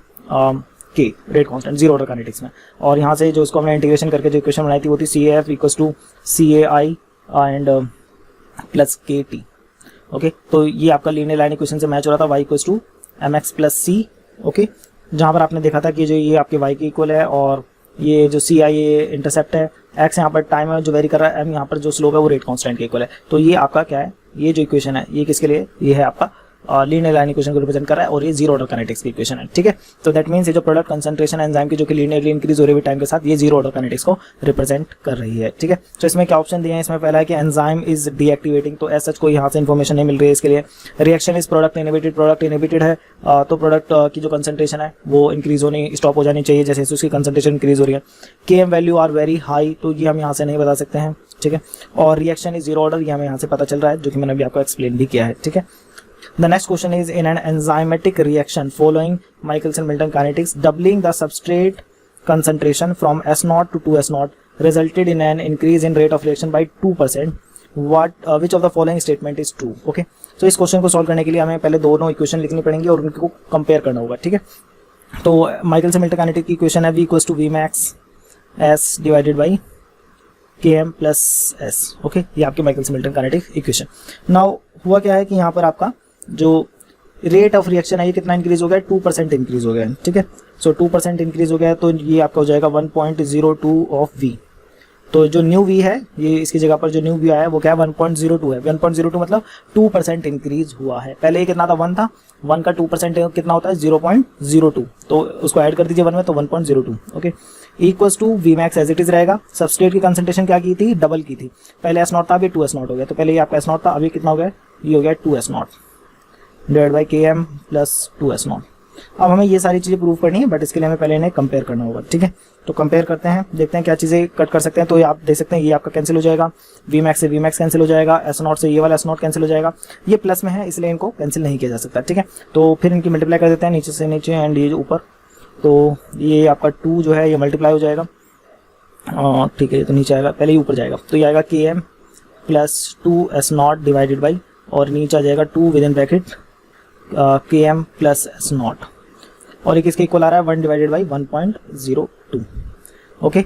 के rate constant zero order kinetics में, और यहाँ से जो उसको हमने इंटीग्रेशन करके जो इक्वेशन बनाई थी वो थी CAF equals to CAI and plus KT। Okay, तो ये आपका लीनियर लाइन इक्वेशन से मैच हो रहा था, y equals to mx plus c। Okay, जहाँ पर आपने देखा था कि जो ये आपके y के इक्वल है और ये जो CI ये इंटरसेप्ट है, x यहाँ पर टाइम है जो वेरी कर रहा है, m यहाँ पर जो स्लोप है वो रेट कांस्टेंट के इक्वल है। तो ये आपका क्या है, ये जो इक्वेशन है ये किसके लिए, ये है आपका लीनियर लाइन इक्वेशन को रिप्रेजेंट कर रहा है और ये जीरो ऑर्डर काइनेटिक्स की इक्वेशन है। ठीक है, तो दैट मींस ये जो प्रोडक्ट कंसंट्रेशन एंजाइम की जो कि लीनियरली इंक्रीज हो रही है टाइम के साथ, ये जीरो ऑर्डर काइनेटिक्स को रिप्रेजेंट कर रही है। ठीक है, तो इसमें क्या ऑप्शन दिए हैं, इसमें पहला है कि एंजाइम इज डीएक्टिवेटिंग, तो एज सच कोई यहाँ से इन्फॉर्मेशन नहीं मिल रही है इसके लिए। रिएक्शन इज प्रोडक्ट इनहिबिटेड है, तो प्रोडक्ट की जो कंसंट्रेशन है वो इंक्रीज होनी स्टॉप हो जानी चाहिए जैसे उसकी कंसंट्रेशन इंक्रीज हो रही है। KM value are very high, तो ये हम यहाँ से नहीं बता सकते हैं। ठीक है, और रिएक्शन इज जीरो ऑर्डर, ये हमें यहाँ से पता चल रहा है जो कि मैंने अभी आपको एक्सप्लेन भी किया है। ठीक है, the next question is in an enzymatic reaction following Michelson-Milton kinetics, doubling the substrate concentration from S0 to 2S0 resulted in an increase in rate of reaction by 2%. Which of the following statement is true? Okay, so इस question को solve करने के लिए हमें पहले दोनों equation लिखनी पड़ेंगी और उनको कंपेयर करना होगा। ठीक है, तो Michelson-Milton kinetic की इक्वेशन है V equals to Vmax S divided by Km plus S। Okay, ये आपकी Michelson-Milton kinetic इक्वेशन। नाउ हुआ क्या है कि यहाँ पर आपका जो रेट ऑफ रिएक्शन है ये कितना इंक्रीज हो गया, 2% इंक्रीज हो गया है। ठीक है, सो 2% इंक्रीज हो गया है, तो ये आपका हो जाएगा 1.02 ऑफ V। तो जो न्यू V है, ये इसकी जगह पर जो न्यू V आया है वो क्या है 1.02 है। 1.02 मतलब 2% इंक्रीज हुआ है। पहले ये कितना था, 1 था, 1 का 2% कितना होता है 0.02, तो उसको ऐड कर दीजिए 1 में, तो 1.02। Okay, equals to Vmax as it is रहेगा। सबस्ट्रेट की कंसंट्रेशन क्या की थी, डबल की थी, पहले S0 था अभी 2S0 हो गया, तो पहले ये आपका S0 था अभी कितना हो गया, ये हो गया 2S0 divide by Km plus 2S0। अब हमें ये सारी चीज़ें प्रूव करनी है, बट इसके लिए हमें पहले इन्हें कंपेयर करना होगा। ठीक है, तो कंपेयर करते हैं, देखते हैं क्या चीज़ें कट कर सकते हैं। तो ये आप देख सकते हैं ये आपका कैंसिल हो जाएगा, Vmax से Vmax कैंसिल हो जाएगा, S0 से ये वाला S0 कैंसिल हो जाएगा, ये प्लस में है इसलिए इनको कैंसिल नहीं किया जा सकता। ठीक है, तो फिर इनकी मल्टीप्लाई कर देते हैं नीचे से नीचे एंड ये ऊपर, तो ये आपका 2 जो है ये मल्टीप्लाई हो जाएगा। ठीक है, तो नीचे आएगा, पहले ही ऊपर जाएगा, तो ये आएगा Km plus 2S0 divided by, और नीचे आ जाएगा 2 विद इन ब्रैकेट के एम प्लस एस नॉट, और एक इसके इक्वल आ रहा है 1 डिवाइडेड बाई 1.02। ओके,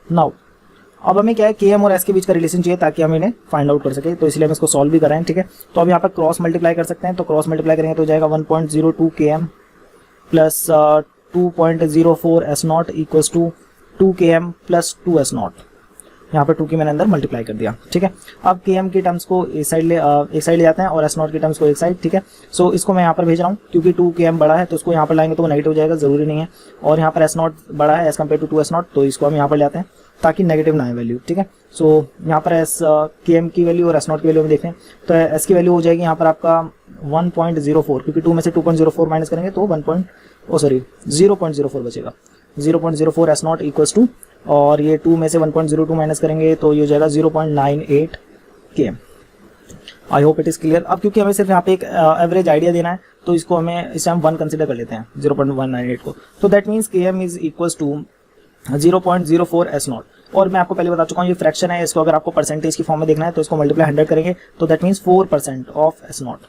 नाउ अब हमें क्या है, के एम और एस के बीच का रिलेशन चाहिए ताकि हम इन्हें फाइंड आउट कर सके, तो इसलिए हम इसको सॉल्व भी कराएं। ठीक है, तो अब यहाँ पर क्रॉस मल्टीप्लाई कर सकते हैं, तो क्रॉस मल्टीप्लाई करेंगे तो हो जाएगा 1.02 K M plus 2.04 S naught equals to 2 K M plus 2 S not. यहाँ पर 2 की मैंने अंदर मल्टीप्लाई कर दिया। ठीक है, अब के एम की टर्म्स को एक साइड ले जाते हैं और एस नॉट की टर्म्स को एक साइड। ठीक है, सो इसको मैं यहाँ पर भेज रहा हूँ क्योंकि 2 के एम बड़ा है तो उसको यहाँ पर लाएंगे तो वो नेगेटिव हो जाएगा, जरूरी नहीं है। और यहाँ पर एस नॉट बड़ा है as compare to 2 S naught, तो इसको हम यहाँ पर ले आते हैं ताकि नेगेटिव ना आए वैल्यू। ठीक है, सो यहाँ पर एस के एम की वैल्यू और एस नॉट की वैल्यू में देखें तो एस की वैल्यू हो जाएगी यहाँ पर आपका 1.04, क्योंकि 2 में से 2.04 माइनस करेंगे तो 0.04 बचेगा। 0.04 एस नॉट इक्वल्स टू, और ये 2 में से 1.02 माइनस करेंगे तो ये हो जाएगा 0.98 K M. I hope it is clear. अब क्योंकि हमें सिर्फ यहाँ पे एक एवरेज आइडिया देना है तो इसको हमें इस टाइम 1 कंसिडर कर लेते हैं 0.198 को, तो that means K M is equals to 0.04 S naught. और मैं आपको पहले बता चुका हूँ ये फ्रैक्शन है, इसको अगर आपको परसेंटेज की फॉर्म में देखना है तो इसको मल्टीप्लाई 100 करेंगे तो that means 4% of S not.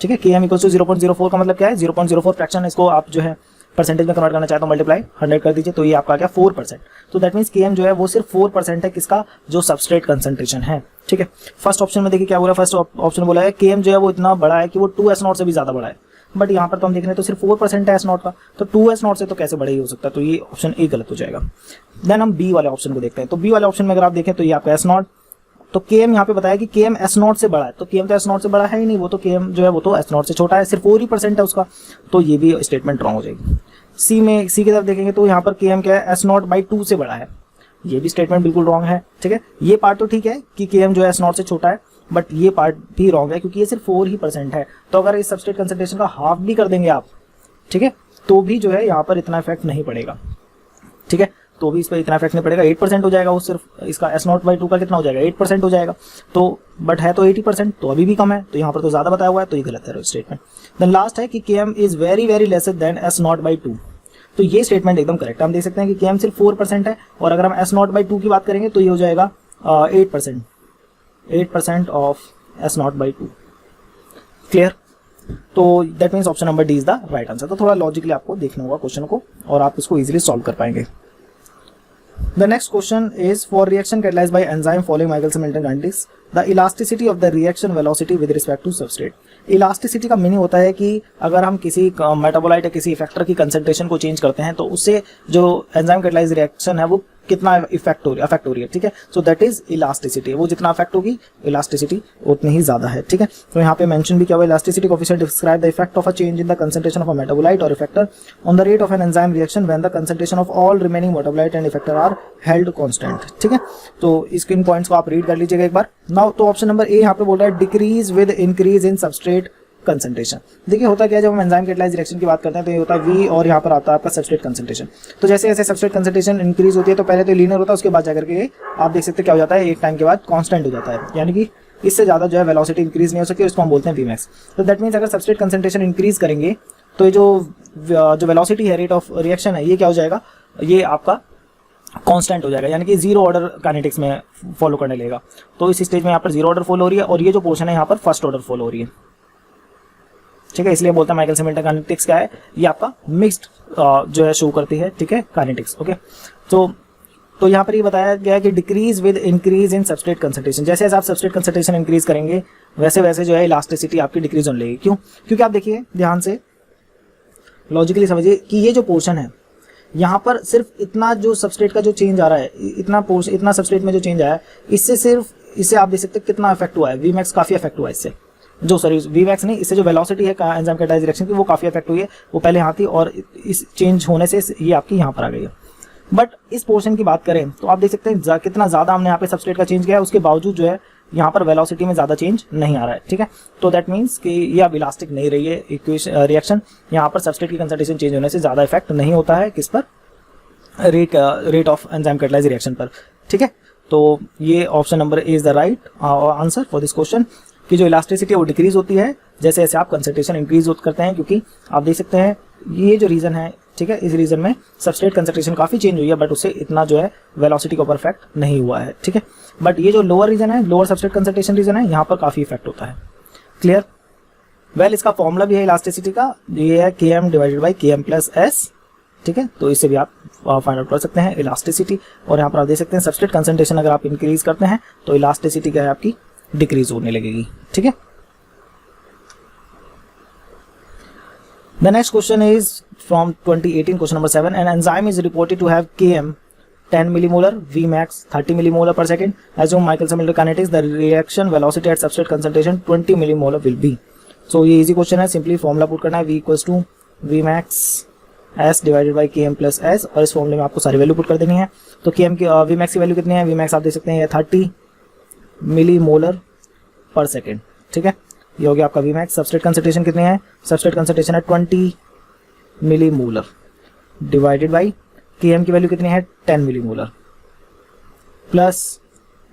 ठीक है, के एम इक्वल्स टू 0.04 का मतलब क्या है, 0.04 फ्रैक्शन, इसको आप जो है परसेंटेज में कन्वर्ट करना चाहते हो मल्टीप्लाई 100 कर दीजिए तो ये आपका आ गया 4%। तो दैट मीन्स के एम जो है वो सिर्फ 4% है किसका, जो सबस्ट्रेट कंसंट्रेशन है। ठीक है, फर्स्ट ऑप्शन में देखिए क्या बोला, फर्स्ट ऑप्शन बोला है के एम जो है वो इतना बड़ा है कि वो 2 एस नॉट से भी ज्यादा बड़ा है, बट यहाँ पर तो हम देख रहे हैं तो सिर्फ 4% है एस नॉट का, तो 2 एस नॉट से तो कैसे बड़ा ही हो सकता है, तो ये ऑप्शन ए गलत हो जाएगा। देन हम बी वाले ऑप्शन को देखते हैं, तो बी वाले ऑप्शन में अगर आप देखें तो ये आपका एस नॉट, तो के एम यहाँ पे बताया कि के एम एस नॉट से बड़ा है, तो के एम तो एस नॉट से बड़ा है ही नहीं, वो तो के एम जो है वो तो एस नॉट से छोटा है, सिर्फ 4% है उसका, तो ये भी स्टेटमेंट रॉन्ग हो जाएगी। सी की तरफ देखेंगे तो यहाँ पर के एम क्या है, एस नॉट बाई 2 से बड़ा है, ये भी स्टेटमेंट बिल्कुल रॉन्ग है। ठीक है, ये पार्ट तो ठीक है कि के एम जो है एस नॉट से छोटा है, बट ये पार्ट भी रॉन्ग है क्योंकि ये सिर्फ 4% है, तो अगर इस सबस्ट्रेट कंसंट्रेशन का हाफ भी कर देंगे आप, ठीक है, तो भी जो है यहाँ पर इतना इफेक्ट नहीं पड़ेगा। ठीक है, तो भी इस पर इतना इफेक्ट नहीं पड़ेगा, 8% हो जाएगा वो, सिर्फ इसका एस नॉट बाई 2 का कितना हो जाएगा, 8% हो जाएगा, तो बट है तो 80%, तो अभी भी कम है, तो यहाँ पर तो ज्यादा बताया हुआ है, तो ये गलत है स्टेटमेंट। देन लास्ट है कि K M is very very lesser than S not by 2, तो ये स्टेटमेंट एकदम करेक्ट है। हम देख सकते हैं कि के एम सिर्फ 4% है, और अगर हम एस नॉट बाई 2 की बात करेंगे तो ये हो जाएगा 8% of S not by 2। Clear, तो that means option number D is the right answer. तो थोड़ा लॉजिकली आपको देखना होगा क्वेश्चन को और आप इसको इजीली सॉल्व कर पाएंगे। The next question is for reaction catalyzed by enzyme following Michelson-Morley kinetics, the elasticity of the reaction velocity with respect to substrate। Elasticity का मीनिंग होता है कि अगर हम किसी मेटाबोलाइट या किसी इफेक्टर की कंसंट्रेशन को चेंज करते हैं तो उससे जो एंजाइम कैटलाइज रिएक्शन है वो कितना अफेक्ट हो रही है। ठीक है, सो दैट इज इलास्टिसिटी, वो जितना अफेक्ट होगी इलास्टिसिटी उतनी ही ज्यादा है। ठीक है, तो यहाँ पे मेंशन भी क्या हुआ, elasticity coefficient describe the effect of a change in the concentration of a metabolite और effector on the rate of an enzyme reaction when the concentration of all remaining metabolite and effector are held constant. ठीक है, तो इसके इन points को आप read कर लीजिएगा एक बार। नाउ तो ऑप्शन नंबर ए यहाँ पे बोल रहा है decrease with increase in substrate concentration. देखिए होता क्या है, जब हम एंजाइम कैटलाइज रिएक्शन की बात करते हैं तो ये होता है V और यहाँ पर आता है आपका सबस्ट्रेट कंसंट्रेशन। तो जैसे जैसे सबस्ट्रेट कंसंट्रेशन इंक्रीज होती है तो पहले तो लीनियर होता है, उसके बाद जाकर के आप देख सकते हैं क्या हो जाता है, एक टाइम के बाद कांस्टेंट हो जाता है, यानी कि इससे ज्यादा जो है वेलोसिटी इंक्रीज नहीं हो सकती, उसको हम बोलते हैं Vmax। तो दैट मीन्स अगर सबस्ट्रेट कंसंट्रेशन इंक्रीज करेंगे तो ये जो वेलोसिटी है, रेट ऑफ रिएक्शन है, ये क्या हो जाएगा, ये आपका कांस्टेंट हो जाएगा, यानी कि जीरो ऑर्डर काइनेटिक्स में फॉलो करने लगेगा। तो इस स्टेज में यहाँ पर जीरो ऑर्डर फॉलो हो रही है और ये जो पोर्शन है यहाँ पर फर्स्ट ऑर्डर फॉलो हो रही है। ठीक है, इसलिए बोलते हैं माइकल-मोल्टन काइनेटिक्स क्या है, ये आपका मिक्स्ड जो है शो करती है। ठीक है, काइनेटिक्स। ओके, तो यहाँ पर ये बताया गया है कि decrease with increase in substrate concentration, जैसे जैसे आप सबस्ट्रेट कंसंट्रेशन इंक्रीज करेंगे वैसे वैसे जो है इलास्टिसिटी आपकी डिक्रीज होने लगेगी। क्यों? क्योंकि आप देखिए ध्यान से लॉजिकली समझिए कि ये जो पोर्शन है यहाँ पर सिर्फ इतना जो सबस्ट्रेट का जो चेंज आ रहा है, इतना सबस्ट्रेट में जो चेंज आया है, इससे आप देख सकते हैं कितना इफेक्ट हुआ है, Vmax काफी इफेक्ट हुआ है इससे, जो सॉरी Vmax नहीं, इससे जो वेलोसिटी है एंजाइम कैटलाइज रिएक्शन की वो काफी इफेक्ट हुई है, वो पहले यहाँ थी और इस चेंज होने से ये आपकी यहाँ पर आ गई है। बट इस पोर्शन की बात करें तो आप देख सकते हैं कितना ज्यादा हमने यहाँ पे सबस्ट्रेट का चेंज किया है, उसके बावजूद जो है यहाँ पर वेलोसिटी में ज्यादा चेंज नहीं आ रहा है। ठीक है, तो दैट मीन्स कि ये अब इलास्टिक नहीं रही है रिएक्शन, यहाँ पर सबस्ट्रेट की कंसंट्रेशन चेंज होने से ज्यादा इफेक्ट नहीं होता है किस पर, rate of enzyme catalyse reaction पर। ठीक है, तो ये option number A is the right answer for this question, कि जो इलास्टिसिटी है वो डिक्रीज होती है जैसे जैसे आप कंसंट्रेशन इंक्रीज करते हैं, क्योंकि आप देख सकते हैं ये जो रीजन है, ठीक है, इस रीजन में सबस्ट्रेट कंसंट्रेशन काफी चेंज हुई है बट उससे इतना जो है वेलोसिटी के ऊपर इफेक्ट नहीं हुआ है। ठीक है, बट ये जो लोअर रीजन है, लोअर सबस्ट्रेट कंसंट्रेशन रीजन है, यहाँ पर काफी इफेक्ट होता है। क्लियर? वेल इसका फॉर्मूला भी है इलास्टिसिटी का, ये है Km divided by Km plus S, ठीक है। तो इससे भी आप फाइंड आउट कर सकते हैं इलास्टिसिटी। और यहाँ पर आप देख सकते हैं सबस्ट्रेट कंसंट्रेशन अगर आप इंक्रीज करते हैं तो इलास्टिसिटी क्या है आपकी डिक्रीज होने लगेगी, ठीक है। The next question is from 2018, question number 7. An enzyme is reported to have Km 10 millimolar, Vmax 30 millimolar per second. Assume Michelson-Morley kinetics, the reaction velocity at substrate concentration 20 millimolar will be. So ये easy question है, simply formula put करना है, V equals to Vmax S divided by Km plus S, और इस फॉर्मूले में आपको सारी वैल्यू पुट कर देनी है। तो Km की Vmax की वैल्यू कितनी है, Vmax आप देख सकते हैं 30 मिलीमोलर पर सेकेंड, ठीक है। ये हो गया आपका Vmax। सबस्ट्रेट कंसंट्रेशन कितनी है, सबस्ट्रेट कंसंट्रेशन है 20 मिलीमोलर डिवाइडेड बाई Km की वैल्यू कितनी है 10 मिलीमोलर प्लस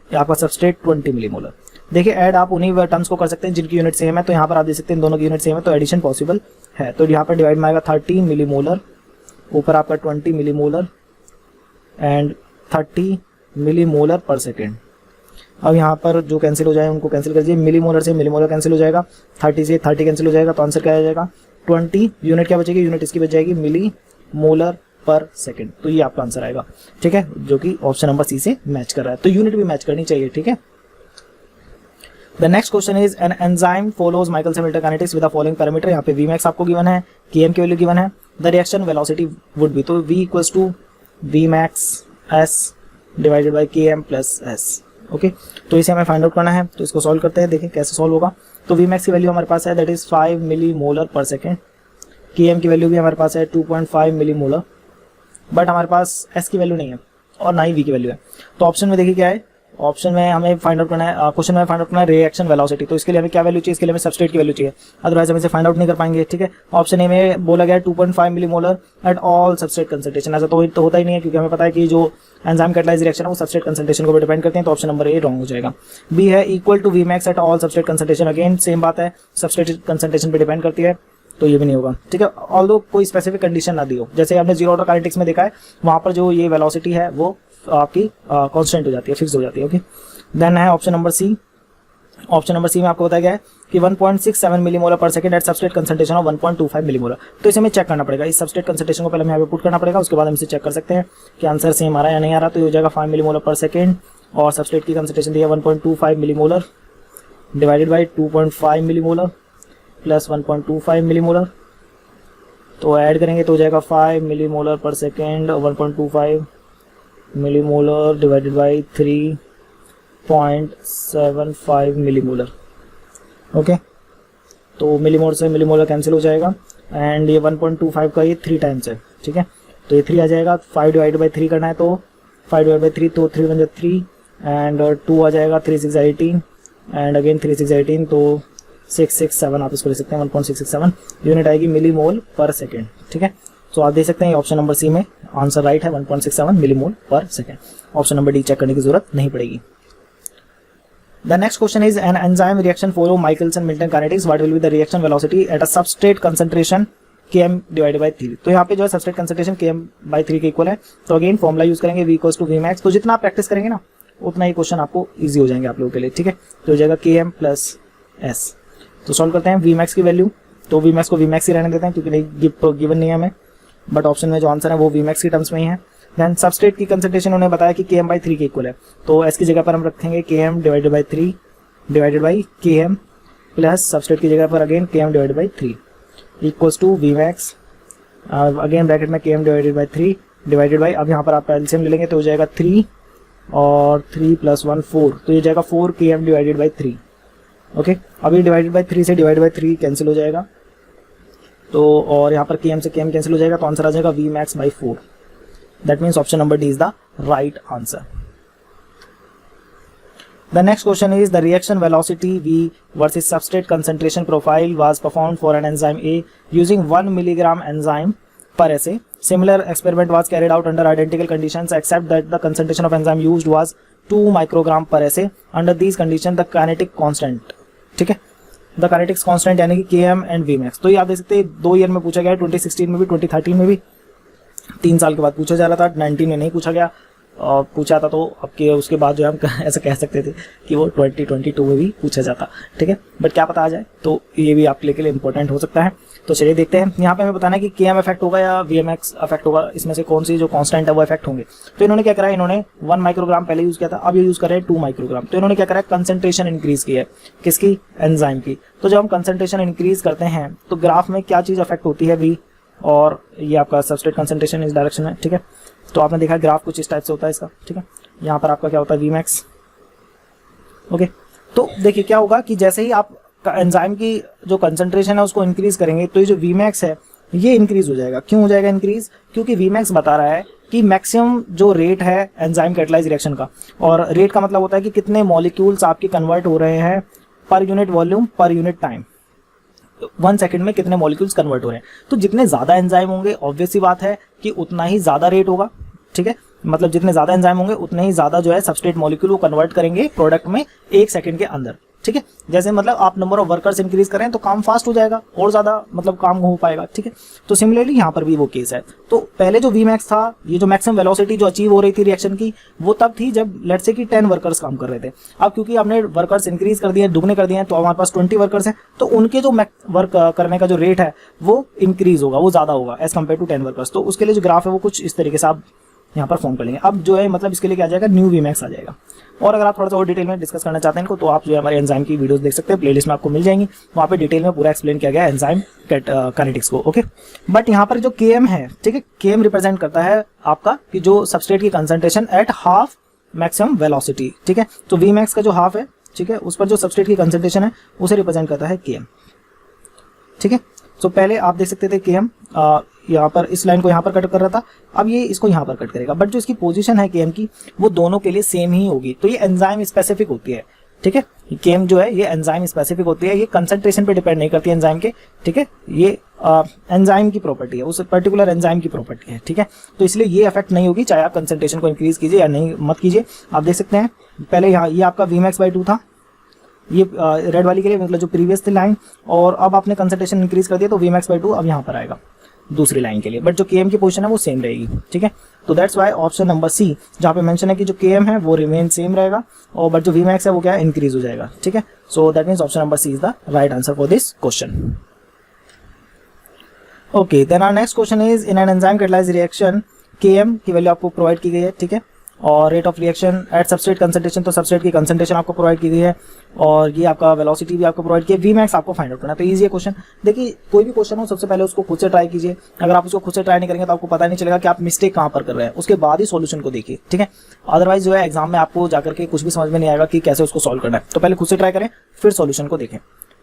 आपका सबस्ट्रेट 20 मिलीमोलर। देखिए ऐड आप उन्हीं टर्म्स को कर सकते हैं जिनकी यूनिट सेम है, तो यहाँ पर आप देख सकते हैं दोनों की यूनिट सेम है तो एडिशन पॉसिबल है। तो यहाँ पर डिवाइड में आएगा 30 मिलीमोलर, ऊपर आपका 20 मिलीमोलर एंड 30 मिलीमोलर पर सेकेंड। अब यहाँ पर जो कैंसिल हो जाए उनको कैंसिल कर दीजिए, मिलीमोलर से मिलीमोलर कैंसिल हो जाएगा, 30 से 30 कैंसिल हो जाएगा, तो आंसर क्या आ जाएगा 20। यूनिट क्या बचेगी, यूनिट इसकी बच जाएगी मिली मोलर पर सेकेंड। तो ये आपका आंसर आएगा, ठीक है, जो कि ऑप्शन नंबर सी से मैच कर रहा है। तो यूनिट भी मैच करनी चाहिए, ठीक है। The next question is an enzyme follows Michaelis Menten kinetics with the following parameter. यहाँ पे Vmax आपको गिवन है, Km की वैल्यू गिवन है, the reaction velocity would be, तो V equals to Vmax S divided by Km plus S, okay. तो इसे हमें फाइंड आउट करना है, तो इसको सॉल्व करते हैं, देखें कैसे सॉल्व होगा। तो Vmax की वैल्यू हमारे पास है दैट इज 5 मिलीमोलर पर सेकेंड, Km की वैल्यू भी हमारे पास है 2.5 मिलीमोलर, बट हमारे पास S की वैल्यू नहीं है और ना ही V की वैल्यू है। तो ऑप्शन में देखिए क्या है, ऑप्शन में हमें फाइंड आउट करना है, क्वेश्चन में फाइंड आउट करना है रिएक्शन वेलोसिटी। तो इसके लिए हमें क्या वैल्यू चाहिए, इसके लिए हमें सबस्ट्रेट की वैल्यू चाहिए, अदरवाइज हम इसे फाइंड आउट नहीं कर पाएंगे, ठीक है। ऑप्शन ए में बोला गया है 2.5 millimolar eight all substrate concentration, ऐसा तो होता ही नहीं है, क्योंकि हमें पता है कि जो एंजाइम कैटालाइज रिएक्शन है वो सबस्ट्रेट कंसंट्रेशन को भी डिपेंड करते हैं। तो ऑप्शन नंबर ए रॉन्ग हो जाएगा। बी है equal to Vmax at all substrate concentration, again same बात है, सबस्ट्रेट कंसंट्रेशन पे डिपेंड करती है, तो ये भी नहीं होगा, ठीक है। ऑल्दो कोई स्पेसिफिक कंडीशन ना दी हो, जैसे आपने जीरो ऑर्डर काइनेटिक्स में देखा है, वहां पर जो ये वेलोसिटी है वो आपकी कांस्टेंट हो जाती है, फिक्स हो जाती है, ओके। देन है option number C. Option number C में आपको बताया गया है कि 1.67 millimolar per second at substrate concentration of 1.25 millimolar. तो इसे हमें चेक करना पड़ेगा, इस सबस्ट्रेट कंसंट्रेशन को पहले हमें यहाँ पे पुट करना पड़ेगा, उसके बाद हम इसे चेक कर सकते हैं कि आंसर सेम आ रहा है या नहीं आ रहा। तो ये हो जाएगा 5 मिलीमोलर पर सेकंड और सबस्ट्रेट की कंसंट्रेशन दी है 1.25 millimolar divided by 2.5 millimolar plus 1.25 millimolar. तो ऐड करेंगे तो हो जाएगा 5 मिलीमोलर पर second 1.25 millimolar divided by 3.75 millimolar, okay. तो मिलीमोलर से मिलीमोलर कैंसिल हो जाएगा एंड ये 1.25 का ये 3 टाइम्स है, ठीक है। तो ये 3 आ जाएगा, 5 डिवाइड बाई 3 करना है तो 5 डिवाइड बाई 3, तो 3 बन जाए 3 एंड 2 आ जाएगा, 3 6 18 एंड अगेन 3 6 18, तो 667 आप इसको ले सकते हैं, 1.667 यूनिट आएगी मिलीमोल पर सेकेंड, ठीक है। तो आप देख सकते हैं ऑप्शन नंबर सी में आंसर राइट है, 1.67 millimole per second. Option number D check करने की जरूरत नहीं पड़ेगी। The next question is an enzyme reaction follow Michelson-Morley kinetics. What will be the reaction velocity at a substrate concentration Km divided by 3? तो यहाँ पे जो है सबस्ट्रेट कंसंट्रेशन Km by 3 के इक्वल है। तो अगेन फॉर्मूला यूज करेंगे V equals to Vmax। तो जितना आप प्रैक्टिस करेंगे ना उतना ही क्वेश्चन आपको इजी हो जाएंगे आप लोगों के लिए, ठीक है। तो हो जाएगा Km प्लस S। तो सॉल्व करते हैं Vmax की वैल्यू, तो Vmax को Vmax ही रहने देते हैं क्योंकि गिवन नहीं है हमें, बट ऑप्शन में जो आंसर है वो Vmax की टर्म्स में ही है। देन सबस्ट्रेट की कंसंट्रेशन उन्होंने बताया कि Km by 3 के इक्वल है, तो S की जगह पर हम रखेंगे Km divided by 3 divided by Km plus substrate की जगह पर again Km divided by 3 equals to Vmax, again bracket में Km divided by 3 divided by, अब यहाँ पर आप एलसीएम ले लेंगे तो हो जाएगा 3 और 3 प्लस 1 4, तो ये जाएगा 4 Km डिवाइडेड बाई 3, ओके। अभी डिवाइडेड बाई 3 से डिवाइड बाई 3 कैंसिल हो जाएगा, तो और यहाँ पर Km से Km कैंसिल हो जाएगा, तो आंसर आ जाएगा Vmax by 4। That means option number D is the right answer. The next question is the reaction velocity V versus substrate concentration profile was performed for an enzyme A using 1 milligram enzyme per assay. Similar experiment was carried out under identical conditions except that the concentration of enzyme used was 2 microgram per assay. Under these conditions the kinetic constant, ठीक है, the kinetics constant यानी कि Km and Vmax। तो ये आप देख सकते हैं 2 ईयर में पूछा गया है, 2016 में भी 2013 में भी, 3 साल के बाद पूछा जा रहा था, 19 में नहीं पूछा गया, पूछा था, तो आपके उसके बाद जो है हम ऐसा कह सकते थे कि वो 2022 में भी पूछा जाता, ठीक है, बट क्या पता आ जाए, तो ये भी आपके लिए इंपॉर्टेंट हो सकता है। तो चलिए देखते हैं, यहाँ पे हमें बताना है कि KM इफेक्ट होगा या VMX इफेक्ट होगा, इसमें से कौन सी जो कांस्टेंट है वो इफेक्ट होंगे। तो इन्होंने क्या करा है, इन्होंने 1 माइक्रोग्राम पहले यूज किया था, अब ये यूज कर रहे हैं 2 माइक्रोग्राम। तो इन्होंने क्या करा है, कंसंट्रेशन इंक्रीज की है, किसकी, एंजाइम की। तो जब हम कंसंट्रेशन इंक्रीज करते हैं तो ग्राफ में क्या चीज अफेक्ट होती है, V, और ये आपका सबस्ट्रेट कंसंट्रेशन इस डायरेक्शन में, ठीक है। तो आपने देखा ग्राफ कुछ इस टाइप से होता है इसका, ठीक है। यहाँ पर आपका क्या होता है, Vmax, ओके। तो देखिए क्या होगा कि जैसे ही आप एंजाइम की जो कंसंट्रेशन है उसको इंक्रीज करेंगे तो ये जो Vmax है ये इंक्रीज हो जाएगा। क्यों हो जाएगा इंक्रीज, क्योंकि Vmax बता रहा है कि मैक्सिमम जो रेट है एंजाइम कैटालाइज रिएक्शन का, और रेट का मतलब होता है कि कितने मॉलिक्यूल्स आपके कन्वर्ट हो रहे हैं पर यूनिट वॉल्यूम पर यूनिट टाइम, 1 सेकंड में कितने मॉलिक्यूल्स कन्वर्ट हो रहे हैं। तो जितने ज्यादा एंजाइम होंगे ऑब्वियस सी बात है कि उतना ही ज्यादा रेट होगा, ठीक है। मतलब जितने ज्यादा एंजाइम होंगे उतने ही ज्यादा जो है सबस्ट्रेट मॉलिक्यूल वो कन्वर्ट करेंगे प्रोडक्ट में 1 सेकंड के अंदर, ठीक है। जैसे मतलब आप नंबर ऑफ वर्कर्स इंक्रीज करें तो काम फास्ट हो जाएगा और ज्यादा मतलब काम हो पाएगा, ठीक है। तो सिमिलरली यहाँ पर भी वो केस है। तो पहले जो Vmax था, ये जो मैक्सिमम वेलोसिटी जो अचीव हो रही थी रिएक्शन की, वो तब थी जब लेट्स से कि 10 वर्कर्स काम कर रहे थे। अब क्योंकि हमने वर्कर्स इंक्रीज कर दिए, दुगने कर दिए हैं, तो हमारे पास 20 वर्कर्स हैं, तो उनके जो वर्क करने का जो रेट है वो इंक्रीज होगा, वो ज्यादा होगा एज कम्पेयर टू 10 वर्कर्स। तो उसके लिए जो ग्राफ है वो कुछ इस तरीके से आप यहाँ पर फॉर्म कर लेंगे। अब जो है मतलब इसके लिए क्या आ जाएगा, न्यू Vmax आ जाएगा। और अगर आप थोड़ा सा और डिटेल में डिस्कस करना चाहते हैं इनको, तो आप जो है हमारे एंजाइम की वीडियोस देख सकते हैं, प्लेलिस्ट में आपको मिल जाएंगी, वहाँ पे डिटेल में पूरा एक्सप्लेन किया गया है एंजाइम काइनेटिक्स को, ओके। बट यहाँ पर जो KM है, ठीक है, KM रिप्रेजेंट करता है आपका कि जो सबस्ट्रेट की concentration at half maximum velocity, ठीक है। तो Vmax का जो हाफ है, ठीक है, उस पर जो सबस्ट्रेट की कंसंट्रेशन है उसे रिप्रेजेंट करता है KM, ठीक है। तो पहले आप देख सकते थे KM यहाँ पर इस लाइन को यहाँ पर कट कर रहा था, अब ये इसको यहाँ पर कट करेगा, बट जो इसकी पोजीशन है KM की वो दोनों के लिए सेम ही होगी। तो ये एंजाइम स्पेसिफिक होती है, ठीक है। KM जो है ये एंजाइम स्पेसिफिक होती है, ये कंसंट्रेशन पे डिपेंड नहीं करती है एंजाइम के, ठीक है। ये एंजाइम की प्रॉपर्टी है, उस पर्टिकुलर एंजाइम की प्रॉपर्टी है, ठीक है। तो इसलिए ये इफेक्ट नहीं होगी चाहे आप कंसंट्रेशन को इंक्रीज कीजिए या नहीं मत कीजिए। आप देख सकते हैं पहले यहाँ ये आपका Vmax/2 था, ये रेड वाली के लिए मतलब जो प्रीवियस थी लाइन, और अब आपने कंसंट्रेशन इंक्रीज कर दिया तो Vmax/2 अब यहाँ पर आएगा दूसरी लाइन के लिए, बट जो KM की पोजीशन है वो सेम रहेगी, ठीक है। तो that's why option number C जहाँ पे मेंशन है कि जो KM है वो रिमेन सेम रहेगा, और बट जो Vmax है वो क्या है, इंक्रीज हो जाएगा, ठीक है। So that means option number C is the right answer for this question. Okay, then our next question is in an enzyme catalyse reaction KM की वैल्यू आपको प्रोवाइड की गई है, ठीक है, और rate of reaction at substrate concentration, तो substrate की कंसंट्रेशन आपको प्रोवाइड की गई है, और ये आपका वेलोसिटी भी आपको प्रोवाइड की है, Vmax आपको फाइंड आउट करना है। तो इजी है क्वेश्चन। देखिए कोई भी क्वेश्चन हो सबसे पहले उसको खुद से ट्राई कीजिए, अगर आप उसको खुद से ट्राई नहीं करेंगे तो आपको पता नहीं चलेगा कि आप मिस्टेक कहाँ पर कर रहे हैं, उसके बाद ही सॉल्यूशन को देखिए, ठीक है। अदरवाइज जो है एग्जाम में आपको जाकर के कुछ भी समझ में नहीं आएगा कि कैसे उसको सॉल्व करना है। तो पहले खुद से ट्राई करें फिर सॉल्यूशन को देखें,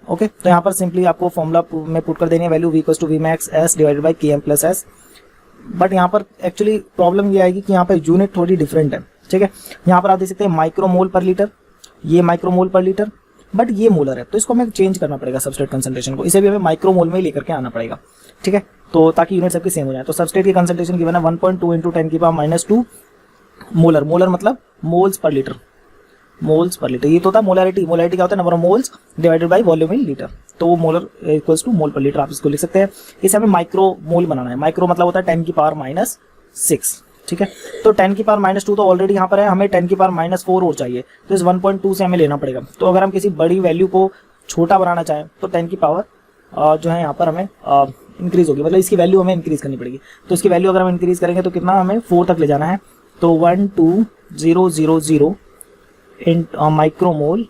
ओके। तो यहाँ पर सिंपली आपको फॉर्मूला में पुट कर देनी है value V = Vmax S divided by KM + S। But यहाँ पर एक्चुअली प्रॉब्लम ये आएगी कि यहाँ पर यूनिट थोड़ी डिफरेंट है, ठीक है। यहाँ पर आप देख सकते हैं माइक्रोमोल पर लीटर, ये माइक्रोमोल पर लीटर, बट ये मोलर है, तो इसको हमें चेंज करना पड़ेगा सबस्ट्रेट कंसंट्रेशन को, इसे भी हमें माइक्रोमोल में ही लेकर के आना पड़ेगा, ठीक है। तो ताकि यूनिट सबकी सेम हो जाए। तो सबस्ट्रेट की कंसंट्रेशन गिवन है 1.2 × 10⁻⁻² मोलर, मोलर मतलब moles per litre, moles per litre. ये तो होता है मोलैरिटी, मोलैरिटी क्या होता है, number of moles divided by volume in litre, तो वो मोलर इक्वल्स टू मोल पर लीटर आप इसको लिख सकते हैं। इसे हमें माइक्रो मोल बनाना है, माइक्रो मतलब होता है 10⁻⁻⁶, ठीक है। तो 10⁻⁻² तो ऑलरेडी यहाँ पर है, हमें 10⁻⁴ और चाहिए, तो इस 1.2 से हमें लेना पड़ेगा। तो अगर हम किसी बड़ी वैल्यू को छोटा बनाना चाहें तो 10 की पावर जो है यहाँ पर हमें इंक्रीज होगी, मतलब इसकी वैल्यू हमें इंक्रीज करनी पड़ेगी। तो इसकी वैल्यू अगर हम इंक्रीज करेंगे तो कितना, हमें 4 तक ले जाना है, तो 12000 इन माइक्रोमोल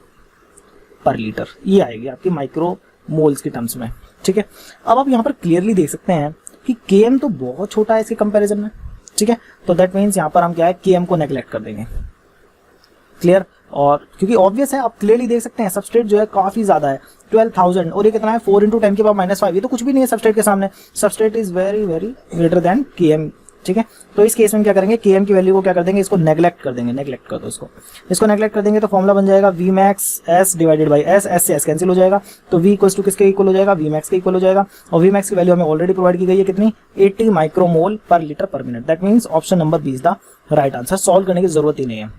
पर लीटर, ये आएगी आपकी माइक्रोमोल्स के टर्म्स में, ठीक है। अब आप यहाँ पर क्लियरली देख सकते हैं कि KM तो बहुत छोटा है इसके कंपैरिजन में, ठीक है। तो दैट मीन्स यहाँ पर हम क्या है, KM को नेग्लेक्ट कर देंगे, क्लियर। और क्योंकि ऑब्वियस है, आप क्लियरली देख सकते हैं सबस्ट्रेट जो है काफी ज्यादा है, 12,000, और ये कितना है 4 × 10⁻⁵, ये तो कुछ भी नहीं है सबस्ट्रेट के सामने। Substrate is very very greater than KM, ठीक है। तो इस केस में क्या करेंगे, KM की वैल्यू को क्या कर देंगे, इसको नेग्लेक्ट कर देंगे, नेग्लेक्ट कर दो इसको नेग्लेक्ट कर देंगे तो फॉर्मूला बन जाएगा Vmax S divided by S, S से S कैंसिल हो जाएगा, तो V इक्वल्स टू किसके इक्वल हो जाएगा, Vmax के इक्वल हो जाएगा, और Vmax की वैल्यू हमें ऑलरेडी प्रोवाइड की गई है कितनी, 80 माइक्रोमोल पर लीटर पर minute. That means option number B is the right answer, solve करने की जरूरत ही नहीं है,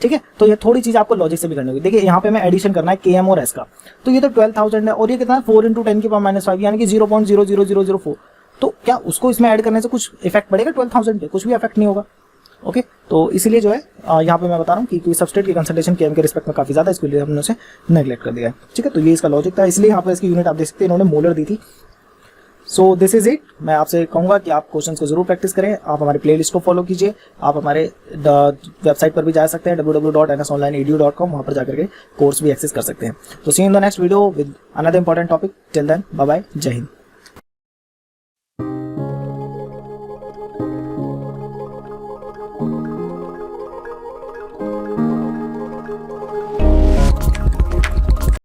ठीक है। तो ये थोड़ी चीज आपको लॉजिक से भी करनी होगी। देखिए यहाँ पे हमें एडिशन करना है KM और S का, तो ये तो 12,000 है और ये कितना है 4 × 10⁻⁵, यानी कि 0.00004। तो क्या उसको इसमें ऐड करने से कुछ इफेक्ट पड़ेगा 12,000 पे, कुछ भी इफेक्ट नहीं होगा। ओके, तो इसीलिए जो है यहाँ पे मैं बता रहा हूँ कि सबस्ट्रेट की कंसंट्रेशन केएम के रिस्पेक्ट में काफी ज्यादा, इसके लिए हमने उसे नेग्लेक्ट कर दिया है। ठीक है, तो ये इसका लॉजिक था, इसलिए यहाँ पे इसकी यूनिट आप देख सकते हैं इन्होंने मोलर दी थी। So this is it. मैं आपसे कहूंगा कि आप क्वेश्चंस को जरूर प्रैक्टिस करें, आप हमारे प्लेलिस्ट को फॉलो कीजिए, आप हमारे वेबसाइट पर भी जा सकते हैं www.nsonlineedu.com, वहां पर जाकर के कोर्स भी एक्सेस कर सकते हैं। तो see in the next video with another important topic. Till then bye bye, Jai Hind.